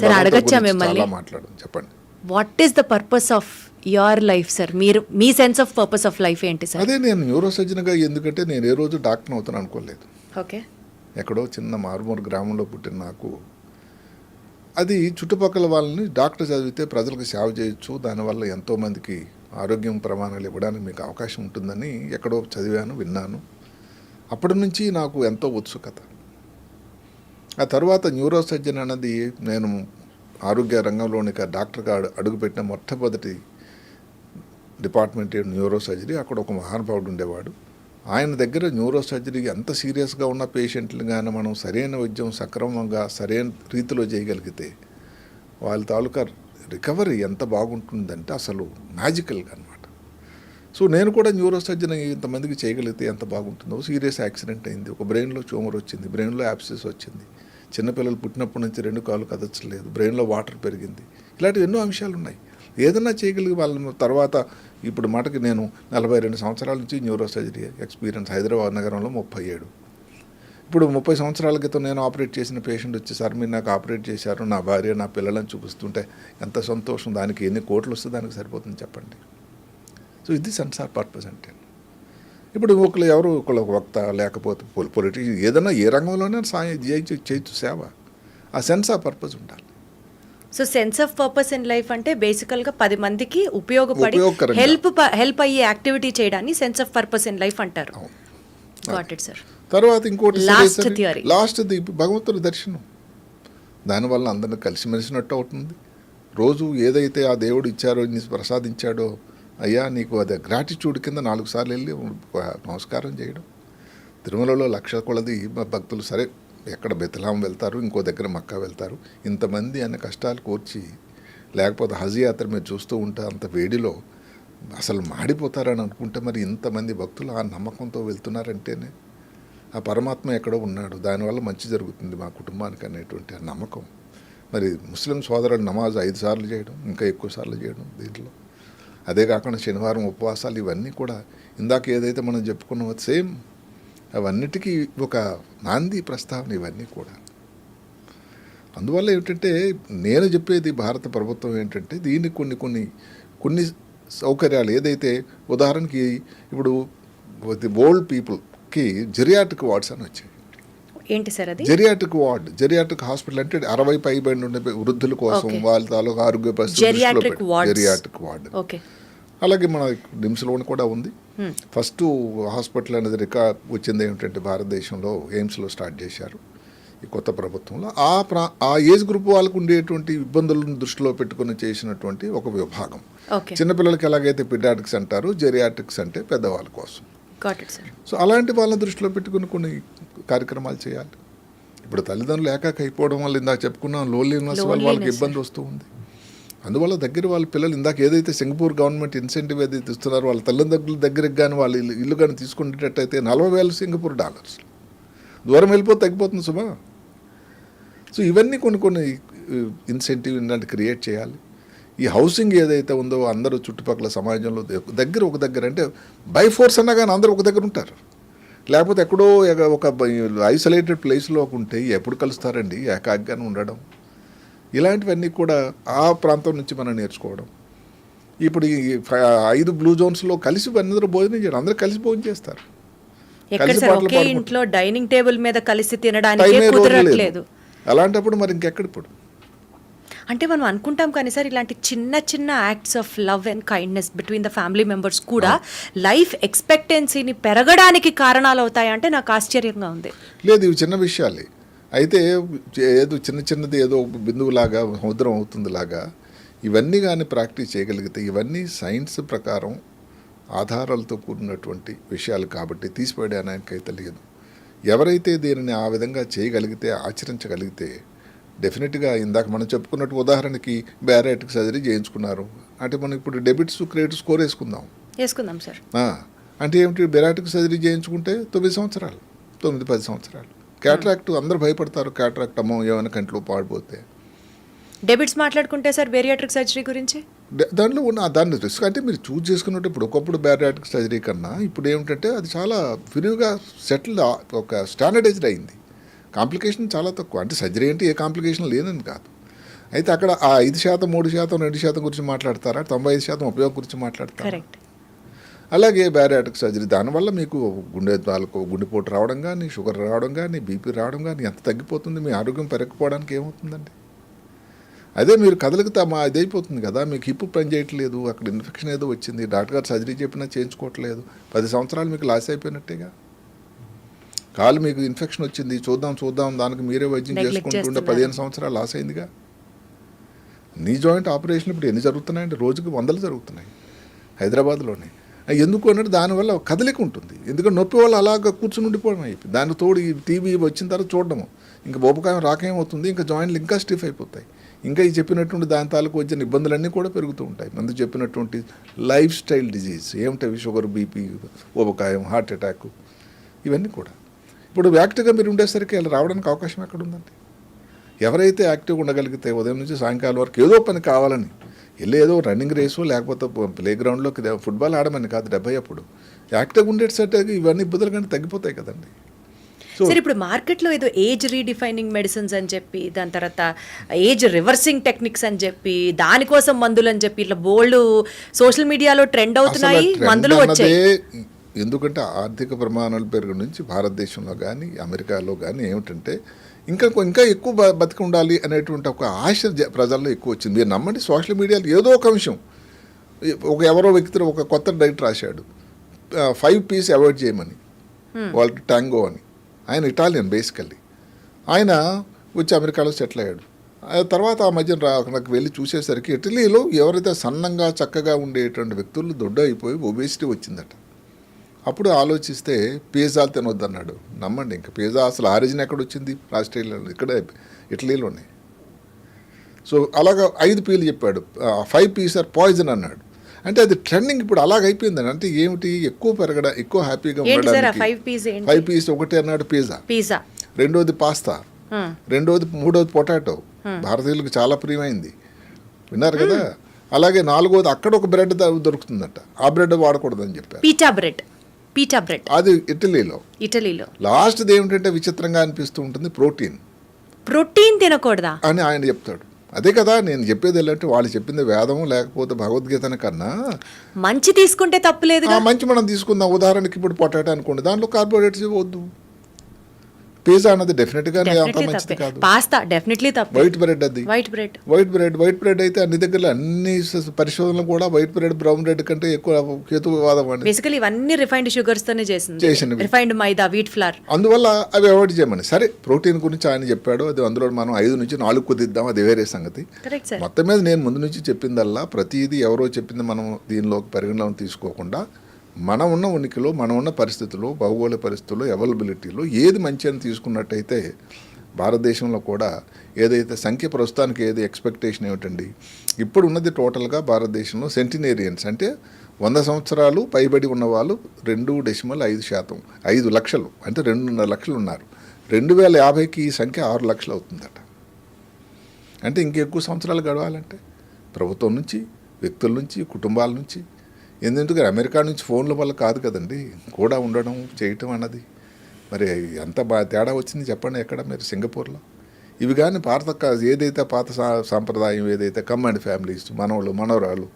చాలా మాట్లాడడం, చెప్పండి. What is the purpose of your life sir? మీరు మీ sense of purpose of life ఏంటి సార్? అదే, నేను న్యూరో సర్జన్గా ఎందుకంటే నేను ఏ రోజు డాక్టర్ అవుతాను అనుకోలేదు. ఓకే, ఎక్కడో చిన్న మారుమూరు గ్రామంలో పుట్టిన నాకు అది చుట్టుపక్కల వాళ్ళని డాక్టర్ చదివితే ప్రజలకు సేవ చేయొచ్చు, దానివల్ల ఎంతోమందికి ఆరోగ్యం ప్రమాణాలు ఇవ్వడానికి మీకు అవకాశం ఉంటుందని ఎక్కడో చదివాను, విన్నాను. అప్పటి నుంచి నాకు ఎంతో ఉత్సుకత. ఆ తర్వాత న్యూరో సర్జన్ అన్నది నేను ఆరోగ్య రంగంలోని డాక్టర్గా అడుగుపెట్టిన మొట్టమొదటి డిపార్ట్మెంట్ న్యూరో సర్జరీ. అక్కడ ఒక మహానుభావుడు ఉండేవాడు. ఆయన దగ్గర న్యూరో సర్జరీ ఎంత సీరియస్గా ఉన్న పేషెంట్లు కానీ మనం సరైన వైద్యం సక్రమంగా సరైన రీతిలో చేయగలిగితే వాళ్ళ తాలూకా రికవరీ ఎంత బాగుంటుందంటే అసలు మ్యాజికల్గా అనమాట. సో నేను కూడా న్యూరో సర్జన్ ఇంతమందికి చేయగలిగితే ఎంత బాగుంటుందో. సీరియస్ యాక్సిడెంట్ అయింది, ఒక బ్రెయిన్లో ట్యూమర్ వచ్చింది, బ్రెయిన్లో యాబ్సెస్ వచ్చింది, చిన్నపిల్లలు పుట్టినప్పటి నుంచి 2 కాళ్ళు కదచ్చలేదు, బ్రెయిన్లో వాటర్ పెరిగింది, ఇలాంటివి ఎన్నో అంశాలు ఉన్నాయి. ఏదన్నా చేయగలిగి వాళ్ళ తర్వాత ఇప్పుడు మటుకు నేను 42 సంవత్సరాల నుంచి న్యూరో సర్జరీ ఎక్స్పీరియన్స్. హైదరాబాద్ నగరంలో 37. ఇప్పుడు 30 సంవత్సరాల క్రితం నేను ఆపరేట్ చేసిన పేషెంట్ వచ్చి, సార్ మీరు నాకు ఆపరేట్ చేశారు, నా భార్య నా పిల్లలను చూపిస్తుంటే ఎంత సంతోషం, దానికి ఎన్ని కోట్లు వస్తే దానికి సరిపోతుంది చెప్పండి. సో ఇది సెన్స్ ఆఫ్ పర్పస్ అంటే. ఇప్పుడు ఒకళ్ళు వక్త లేకపోతే పొలిటీషియన్ ఏదైనా ఏ రంగంలోనే సాయం చేయొచ్చు సేవ. ఆ సెన్స్ ఆఫ్ పర్పస్ ఉండాలి. So sense of purpose in life అంటే బేసికల్గా 10 మందికి ఉపయోగపడి ఉపయోగకరంగా. హెల్ప్ అయ్యే యాక్టివిటీ చేయడాన్ని sense of purpose in life అంటారు. అవును. Got it sir. తర్వాత ఇంకోటి Last theory. లాస్ట్ది భగవంతుడి దర్శనం. దానివల్ల అందరిని కలిసిమెలిసినట్టు అవుతుంది. రోజు ఏదైతే ఆ దేవుడు ఇచ్చారో నీ ప్రసాదించాడో అయ్యా నీకు అది గ్రాటిట్యూడ్ కింద 4 సార్లు వెళ్ళి నమస్కారం చేయడం. తిరుమలలో 1,00,000 కొలది భక్తులు సరే ఎక్కడ బెత్లెహేం వెళ్తారు, ఇంకో దగ్గర మక్కా వెళ్తారు. ఇంతమంది అనే కష్టాలు కోర్చి లేకపోతే హజ్ యాత్ర మీరు చూస్తూ ఉంటే అంత వేడిలో అసలు మాడిపోతారని అనుకుంటే మరి ఇంతమంది భక్తులు ఆ నమ్మకంతో వెళ్తున్నారంటేనే ఆ పరమాత్మ ఎక్కడో ఉన్నాడు, దానివల్ల మంచి జరుగుతుంది మా కుటుంబానికి అనేటువంటి ఆ నమ్మకం. మరి ముస్లిం సోదరులు నమాజ్ 5 సార్లు చేయడం, ఇంకా ఎక్కువ సార్లు చేయడం దీంట్లో. అదే కాకుండా శనివారం ఉపవాసాలు ఇవన్నీ కూడా ఇందాక ఏదైతే మనం చెప్పుకున్నామో సేమ్ అవన్నిటికీ ఒక నాంది ప్రస్తావన ఇవన్నీ కూడా. అందువల్ల ఏమిటంటే నేను చెప్పేది భారత ప్రభుత్వం ఏంటంటే దీనికి కొన్ని సౌకర్యాలు ఏదైతే ఉదాహరణకి ఇప్పుడు ది ఓల్డ్ పీపుల్కి జెరియాట్రిక్ వార్డ్స్ అని వచ్చాయి. ఏంటి సార్ అది? జెరియాట్రిక్ హాస్పిటల్ అంటే 60 పైబడి ఉండే వృద్ధుల కోసం వాళ్ళ తాలూకు ఆరోగ్య పరిస్థితి జెరియాట్రిక్ వార్డ్. ఓకే. అలాగే మన నిమ్స్లోని కూడా ఉంది. ఫస్ట్ హాస్పిటల్ అనేది రికార్డ్ వచ్చింది ఏమిటంటే భారతదేశంలో ఎయిమ్స్లో స్టార్ట్ చేశారు ఈ కొత్త ప్రభుత్వంలో. ఆ ఏజ్ గ్రూప్ వాళ్ళకు ఉండేటువంటి ఇబ్బందులను దృష్టిలో పెట్టుకుని చేసినటువంటి ఒక విభాగం. చిన్నపిల్లలకి ఎలాగైతే పిడియాట్రిక్స్ అంటారు, జెరియాట్రిక్స్ అంటే పెద్దవాళ్ళ కోసం. సో అలాంటి వాళ్ళని దృష్టిలో పెట్టుకుని కొన్ని కార్యక్రమాలు చేయాలి. ఇప్పుడు తల్లిదండ్రులు ఏకాక అయిపోవడం వల్ల ఇందాక చెప్పుకున్నాం లోన్లీనెస్ వల్ల వాళ్ళకి ఇబ్బంది వస్తూ ఉంది. అందువల్ల దగ్గర వాళ్ళ పిల్లలు ఇందాక ఏదైతే సింగపూర్ గవర్నమెంట్ ఇన్సెంటివ్ ఏదైతే ఇస్తున్నారో వాళ్ళ తల్లిదండ్రుల దగ్గరికి కానీ వాళ్ళ ఇల్లు కానీ తీసుకునేటట్టయితే 40,000 సింగపూర్ డాలర్స్ దూరం వెళ్ళిపోతే తగ్గిపోతుంది సుమా. సో ఇవన్నీ కొన్ని ఇన్సెంటివ్ ఇలాంటి క్రియేట్ చేయాలి. ఈ హౌసింగ్ ఏదైతే ఉందో అందరూ చుట్టుపక్కల సమాజంలో ఒక దగ్గర అంటే బై ఫోర్స్ అన్నా కానీ అందరూ ఒక దగ్గర ఉంటారు. లేకపోతే ఎక్కడో ఒక ఐసోలేటెడ్ ప్లేస్లో ఉంటే ఎప్పుడు కలుస్తారండి ఏకాగ్గానే ఉండడం. ఇలాంటివన్నీ కూడా ఆ ప్రాంతం నుంచి మనం నేర్చుకోవడం. ఇప్పుడు ఈ 5 బ్లూ జోన్స్లో కలిసి అందరూ భోజనం చేయడం, అందరూ కలిసి భోజనం చేస్తారు. ఇంట్లో డైనింగ్ టేబుల్ మీద కలిసి తినడానికి అలాంటప్పుడు మరి ఇంకెక్కడ ఇప్పుడు అంటే మనం అనుకుంటాం కానీ సార్ ఇలాంటి చిన్న చిన్న acts of love and kindness between the family members కూడా లైఫ్ ఎక్స్పెక్టెన్సీని పెరగడానికి కారణాలు అవుతాయంటే నాకు ఆశ్చర్యంగా ఉంది. లేదు, ఇవి చిన్న విషయాలే అయితే ఏదో చిన్నది ఏదో బిందువులాగా సముద్రం అవుతుందిలాగా ఇవన్నీ కానీ ప్రాక్టీస్ చేయగలిగితే ఇవన్నీ సైన్స్ ప్రకారం ఆధారాలతో కూడినటువంటి విషయాలు కాబట్టి తీసిపడడానికైతే లేదు. ఎవరైతే దీనిని ఆ విధంగా చేయగలిగితే ఆచరించగలిగితే డెఫినెట్గా ఇందాక మనం చెప్పుకున్నట్టు ఉదాహరణకి బ్యారియాట్రిక్ సర్జరీ చేయించుకున్నారు అంటే మనం ఇప్పుడు డెబిట్స్ క్రెడిట్ స్కోర్ వేసుకుందాం సార్. అంటే ఏమిటి బ్యారియాట్రిక్ సర్జరీ చేయించుకుంటే 9 సంవత్సరాలు 9-10 సంవత్సరాలు. క్యాట్రాక్ట్ అందరూ భయపడతారు, క్యాట్రాక్ట్ అమ్మో ఏమైనా కంట్లో పాడిపోతే. డెబిట్స్ మాట్లాడుకుంటే సార్ బేరియాట్రిక్ సర్జరీ గురించి దాంట్లో ఉన్న దాన్ని రిస్క్ అంటే మీరు చూస్ చేసుకున్నట్టు ఇప్పుడు ఒకప్పుడు బ్యారియాట్రిక్ సర్జరీ కన్నా ఇప్పుడు ఏమిటంటే అది చాలా విరివిగా సెటిల్ ఒక స్టాండర్డైజ్డ్ అయింది. కాంప్లికేషన్ చాలా తక్కువ. అంటే సర్జరీ అంటే ఏ కాంప్లికేషన్ లేదని కాదు. అయితే అక్కడ ఆ 5%, 3%, 2% గురించి మాట్లాడతారా, 95% ఉపయోగం గురించి మాట్లాడతారు. అలాగే బ్యారియాట్రిక్ సర్జరీ దానివల్ల మీకు గుండెపోటు రావడం కానీ, షుగర్ రావడం కానీ, బీపీ రావడం కానీ ఎంత తగ్గిపోతుంది. మీ ఆరోగ్యం పెరగకపోవడానికి ఏమవుతుందండి? అదే మీరు కదలికితే ఇదైపోతుంది కదా, మీకు హిప్ పని చేయట్లేదు, అక్కడ ఇన్ఫెక్షన్ ఏదో వచ్చింది, డాక్టర్ గారు సర్జరీ చెప్పినా చేయించుకోవట్లేదు, 10 సంవత్సరాలు మీకు లాస్ అయిపోయినట్టేగా. కాలు మీకు ఇన్ఫెక్షన్ వచ్చింది, చూద్దాం దానికి మీరే వైద్యం చేసుకుంటుంటే 15 సంవత్సరాలు లాస్ అయిందిగా. నీ జాయింట్ ఆపరేషన్ ఇప్పుడు ఎన్ని జరుగుతున్నాయంటే రోజుకి 100 జరుగుతున్నాయి హైదరాబాద్లోనే. ఎందుకు అన్నట్టు దానివల్ల కదలిక ఉంటుంది. ఎందుకంటే నొప్పి వల్ల అలాగ కూర్చుని ఉండిపోవడం అయిపోయింది. దానికి తోడు ఈ టీవీ వచ్చిన తర్వాత చూడడము, ఇంకా బొబ్బకాయం రాకేమవుతుంది, ఇంకా జాయింట్లు ఇంకా స్టిఫ్ అయిపోతాయి. ఇంకా ఈ చెప్పినటువంటి దాని తాలూకు వచ్చిన ఇబ్బందులన్నీ కూడా పెరుగుతూ ఉంటాయి. ముందు చెప్పినటువంటి లైఫ్ స్టైల్ డిజీజ్ ఏమిటవి, షుగర్, బీపీ, ఊబకాయం, హార్ట్ అటాక్, ఇవన్నీ కూడా ఇప్పుడు యాక్టివ్గా మీరు ఉండేసరికి అలా రావడానికి అవకాశం ఎక్కడ ఉందండి? ఎవరైతే యాక్టివ్గా ఉండగలిగితే ఉదయం నుంచి సాయంకాలం వరకు ఏదో పని కావాలని ఏదో రన్నింగ్ రేసు లేకపోతే ప్లే గ్రౌండ్లో ఫుట్బాల్ ఆడమని కాదు 70 అప్పుడు యాక్టివ్గా ఉండేసరికి ఇవన్నీ ఇబ్బందులు కానీ తగ్గిపోతాయి కదండి. సార్ ఇప్పుడు మార్కెట్లో ఏదో ఏజ్ రీడిఫైనింగ్ మెడిసిన్స్ అని చెప్పి, దాని తర్వాత ఏజ్ రివర్సింగ్ టెక్నిక్స్ అని చెప్పి, దానికోసం మందులు అని చెప్పి ఇట్లా బోల్డ్ సోషల్ మీడియాలో ట్రెండ్ అవుతున్నాయి, మందులు వచ్చాయి. ఎందుకంటే ఆర్థిక ప్రమాణాల పెరుగు నుంచి భారతదేశంలో కానీ అమెరికాలో కానీ ఏమిటంటే ఇంకా ఇంకా ఎక్కువ బతికి ఉండాలి అనేటువంటి ఒక ఆశ ప్రజల్లో ఎక్కువ వచ్చింది. మీరు నమ్మండి, సోషల్ మీడియాలో ఏదో ఒక అంశం, ఎవరో వ్యక్తి ఒక కొత్త డైట్ రాశాడు, 5 P's అవాయిడ్ చేయమని, వాళ్ళకి టాంగో అని. ఆయన ఇటాలియన్ బేసికల్లీ. ఆయన వచ్చి అమెరికాలో సెటిల్ అయ్యాడు. తర్వాత ఆ మధ్య నాకు వెళ్ళి చూసేసరికి ఇటలీలో ఎవరైతే సన్నంగా చక్కగా ఉండేటువంటి వ్యక్తులు దొడ్డు అయిపోయి ఒబేసిటీ వచ్చిందట. అప్పుడు ఆలోచిస్తే పిజ్జాలు తినొద్దన్నాడు. నమ్మండి, ఇంకా పిజ్జా అసలు ఆరిజిన్ ఎక్కడ వచ్చింది? ఆస్ట్రేలియాలో, ఇక్కడ ఇటలీలోనే. సో అలాగా 5 P'లు చెప్పాడు. 5 P's ఆర్ పాయిజన్ అన్నాడు. అంటే అది ట్రెండింగ్ ఇప్పుడు అలాగైపోయిందని. అంటే ఏమిటి, ఎక్కువ పెరగడం, ఎక్కువ హ్యాపీగా ఉండడానికి 5 P's. ఒకటి అన్నాడు పిజ్జా, రెండోది పాస్తా, మూడోది పొటాటో, భారతీయులకు చాలా ప్రియమైంది, విన్నారు కదా. అలాగే 4వది అక్కడ ఒక బ్రెడ్ దొరుకుతుందట, ఆ బ్రెడ్ వాడకూడదని చెప్పారు. పీటా బ్రెడ్ అది ఇటలీలో. లాస్ట్ది ఏమిటంటే విచిత్రంగా అనిపిస్తూ ఉంటుంది, ప్రోటీన్ తినకూడదా అని ఆయన చెప్తాడు. అదే కదా నేను చెప్పేది. ఏంటంటే వాళ్ళు చెప్పింది వేదం లేకపోతే భగవద్గీత కన్నా మంచి తీసుకుంటే తప్పులేదు. మంచి మనం తీసుకుందాం. ఉదాహరణకి ఇప్పుడు పొటాటో అనుకోండి, దాంట్లో కార్బోహైడ్రేట్స్ వద్దు. పిజ్జా అన్నది డెఫినెట్గా అంత మంచిది కాదు. పాస్తా డెఫినెట్లీ తప్పు. వైట్ బ్రెడ్ అది, వైట్ బ్రెడ్ అయితే అన్ని దగ్గర అన్ని పరిశోధనలు కూడా వైట్ బ్రెడ్ బ్రౌన్ బ్రెడ్ కంటే ఎక్కువ హేతువాదం అండి. బేసికల్లీ ఇవన్నీ రిఫైన్డ్ షుగర్స్ తోనే చేసినవి, రిఫైన్డ్ మైదా, వీట్ ఫ్లవర్. అందువల్ల అవి అవాయిడ్ చేయమని. సరే, ప్రోటీన్ గురించి ఆయన చెప్పాడు, అది అందులో మనం 5 నుంచి 4 కుదిద్దాం, అది వేరే సంగతి. మొత్తం మీద నేను ముందు నుంచి చెప్పిందల్లా ప్రతిదీ ఎవరో చెప్పింది మనం దీనిలోకి పరిగణలోకి తీసుకోకుండా మనం ఉన్న ఉనికిలో, మనం ఉన్న పరిస్థితుల్లో, భౌగోళిక పరిస్థితుల్లో, అవైలబిలిటీలో ఏది మంచి అని తీసుకున్నట్టయితే భారతదేశంలో కూడా ఏదైతే సంఖ్య ప్రస్తుతానికి ఏది ఎక్స్పెక్టేషన్ ఏమిటండి, ఇప్పుడు ఉన్నది టోటల్గా భారతదేశంలో సెంటినేరియన్స్ అంటే 100 సంవత్సరాలు పైబడి ఉన్నవాళ్ళు 2.5%, 5 లక్షలు అంటే 2.5 లక్షలు ఉన్నారు. 2050కి ఈ సంఖ్య 6 లక్షలు అవుతుందట. అంటే ఇంకెక్కువ సంవత్సరాలు గడవాలంటే ప్రభుత్వం నుంచి, వ్యక్తుల నుంచి, కుటుంబాల నుంచి, ఎందుకంటే అమెరికా నుంచి ఫోన్ల వల్ల కాదు కదండి కూడా ఉండడం చేయటం అన్నది. మరి ఎంత తేడా వచ్చింది చెప్పండి ఎక్కడ మీరు సింగపూర్లో. ఇవి కానీ ఏదైతే పాత సాంప్రదాయం ఏదైతే కమాండ్ ఫ్యామిలీస్, మనవరాళ్ళు,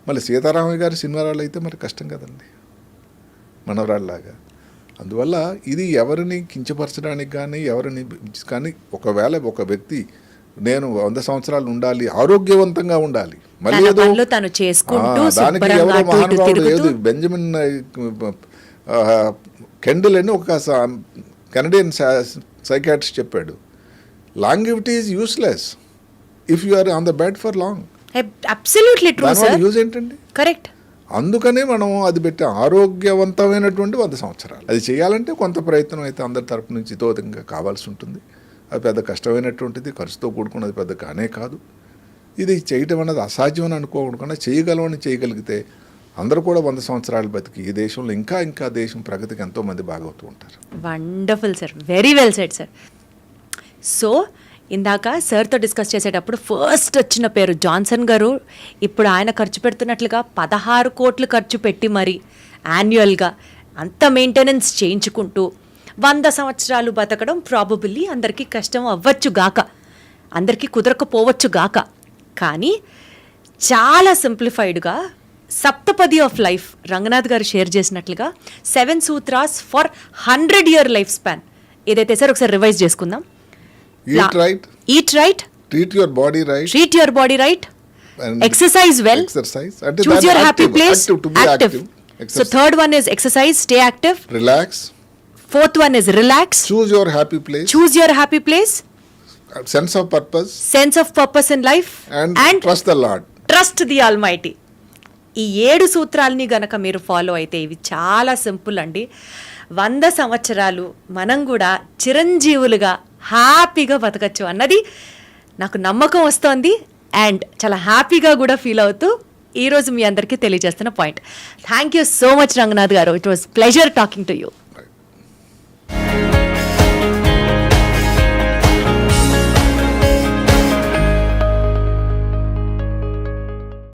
మళ్ళీ సీతారామయ్య గారి సినిమారాళ్ళు అయితే మరి కష్టం కదండి మనవరాళ్ళలాగా. అందువల్ల ఇది ఎవరిని కించపరచడానికి కానీ ఎవరిని కానీ, ఒకవేళ ఒక వ్యక్తి నేను 100 సంవత్సరాలు ఉండాలి, ఆరోగ్యవంతంగా ఉండాలి, మళ్ళీ దానికి ఎవరో మహానుభావుడు ఏది బెంజమిన్ కెండిల్ అని ఒక కెనడియన్ సైకాట్రిస్ట్ చెప్పాడు, longevity is useless if you are on the bed for long. Absolutely true sir. Use ఏంటండి? కరెక్ట్. అందుకనే మనం అది పెట్టి ఆరోగ్యవంతమైనటువంటి 100 సంవత్సరాలు. అది చేయాలంటే కొంత ప్రయత్నం అయితే అందరి తరపు నుంచి తోతంగా కావాల్సి ఉంటుంది. అది పెద్ద కష్టమైనటువంటిది, ఖర్చుతో కూడుకున్నది పెద్ద కానే కాదు. ఇది చేయటం అన్నది అసాధ్యం అని అనుకోకుండా చేయగలమని చేయగలిగితే అందరూ కూడా 100 సంవత్సరాలు బతికి ఈ దేశంలో ఇంకా దేశం ప్రగతికి ఎంతోమంది బాగవుతూ ఉంటారు. Wonderful sir, very well said sir. So ఇందాక సార్తో డిస్కస్ చేసేటప్పుడు ఫస్ట్ వచ్చిన పేరు జాన్సన్ గారు. ఇప్పుడు ఆయన ఖర్చు పెడుతున్నట్లుగా 16 కోట్లు ఖర్చు పెట్టి మరి యాన్యువల్గా అంత మెయింటెనెన్స్ చేయించుకుంటూ 100 సంవత్సరాలు బతకడం ప్రాబబుల్లీ అందరికీ కష్టం అవ్వచ్చు గాక, అందరికీ కుదరకపోవచ్చు గాక, కానీ చాలా సింప్లిఫైడ్గా సప్తపది ఆఫ్ లైఫ్ రంగనాథ్ గారు షేర్ చేసినట్లుగా 7 sutras for 100-year life span ఏదైతే సార్ ఒకసారి రివైజ్ చేసుకుందాం. Eat right, treat your body right, exercise well, choose your happy place, active. So third one is exercise, stay active, relax. Fourth one is relax, choose your happy place, sense of purpose in life, and trust the Almighty. ఈ 7 సూత్రాలని గనక మీరు ఫాలో అయితే ఇవి చాలా సింపుల్ అండి. 100 సంవత్సరాలు మనం కూడా చిరంజీవులుగా హ్యాపీగా బతకచ్చు అన్నది నాకు నమ్మకం వస్తోంది. అండ్ చాలా హ్యాపీగా కూడా ఫీల్ అవుతూ ఈరోజు మీ అందరికీ తెలియజేస్తున్న point. Thank you so much Ranganath garu. It was pleasure talking to you.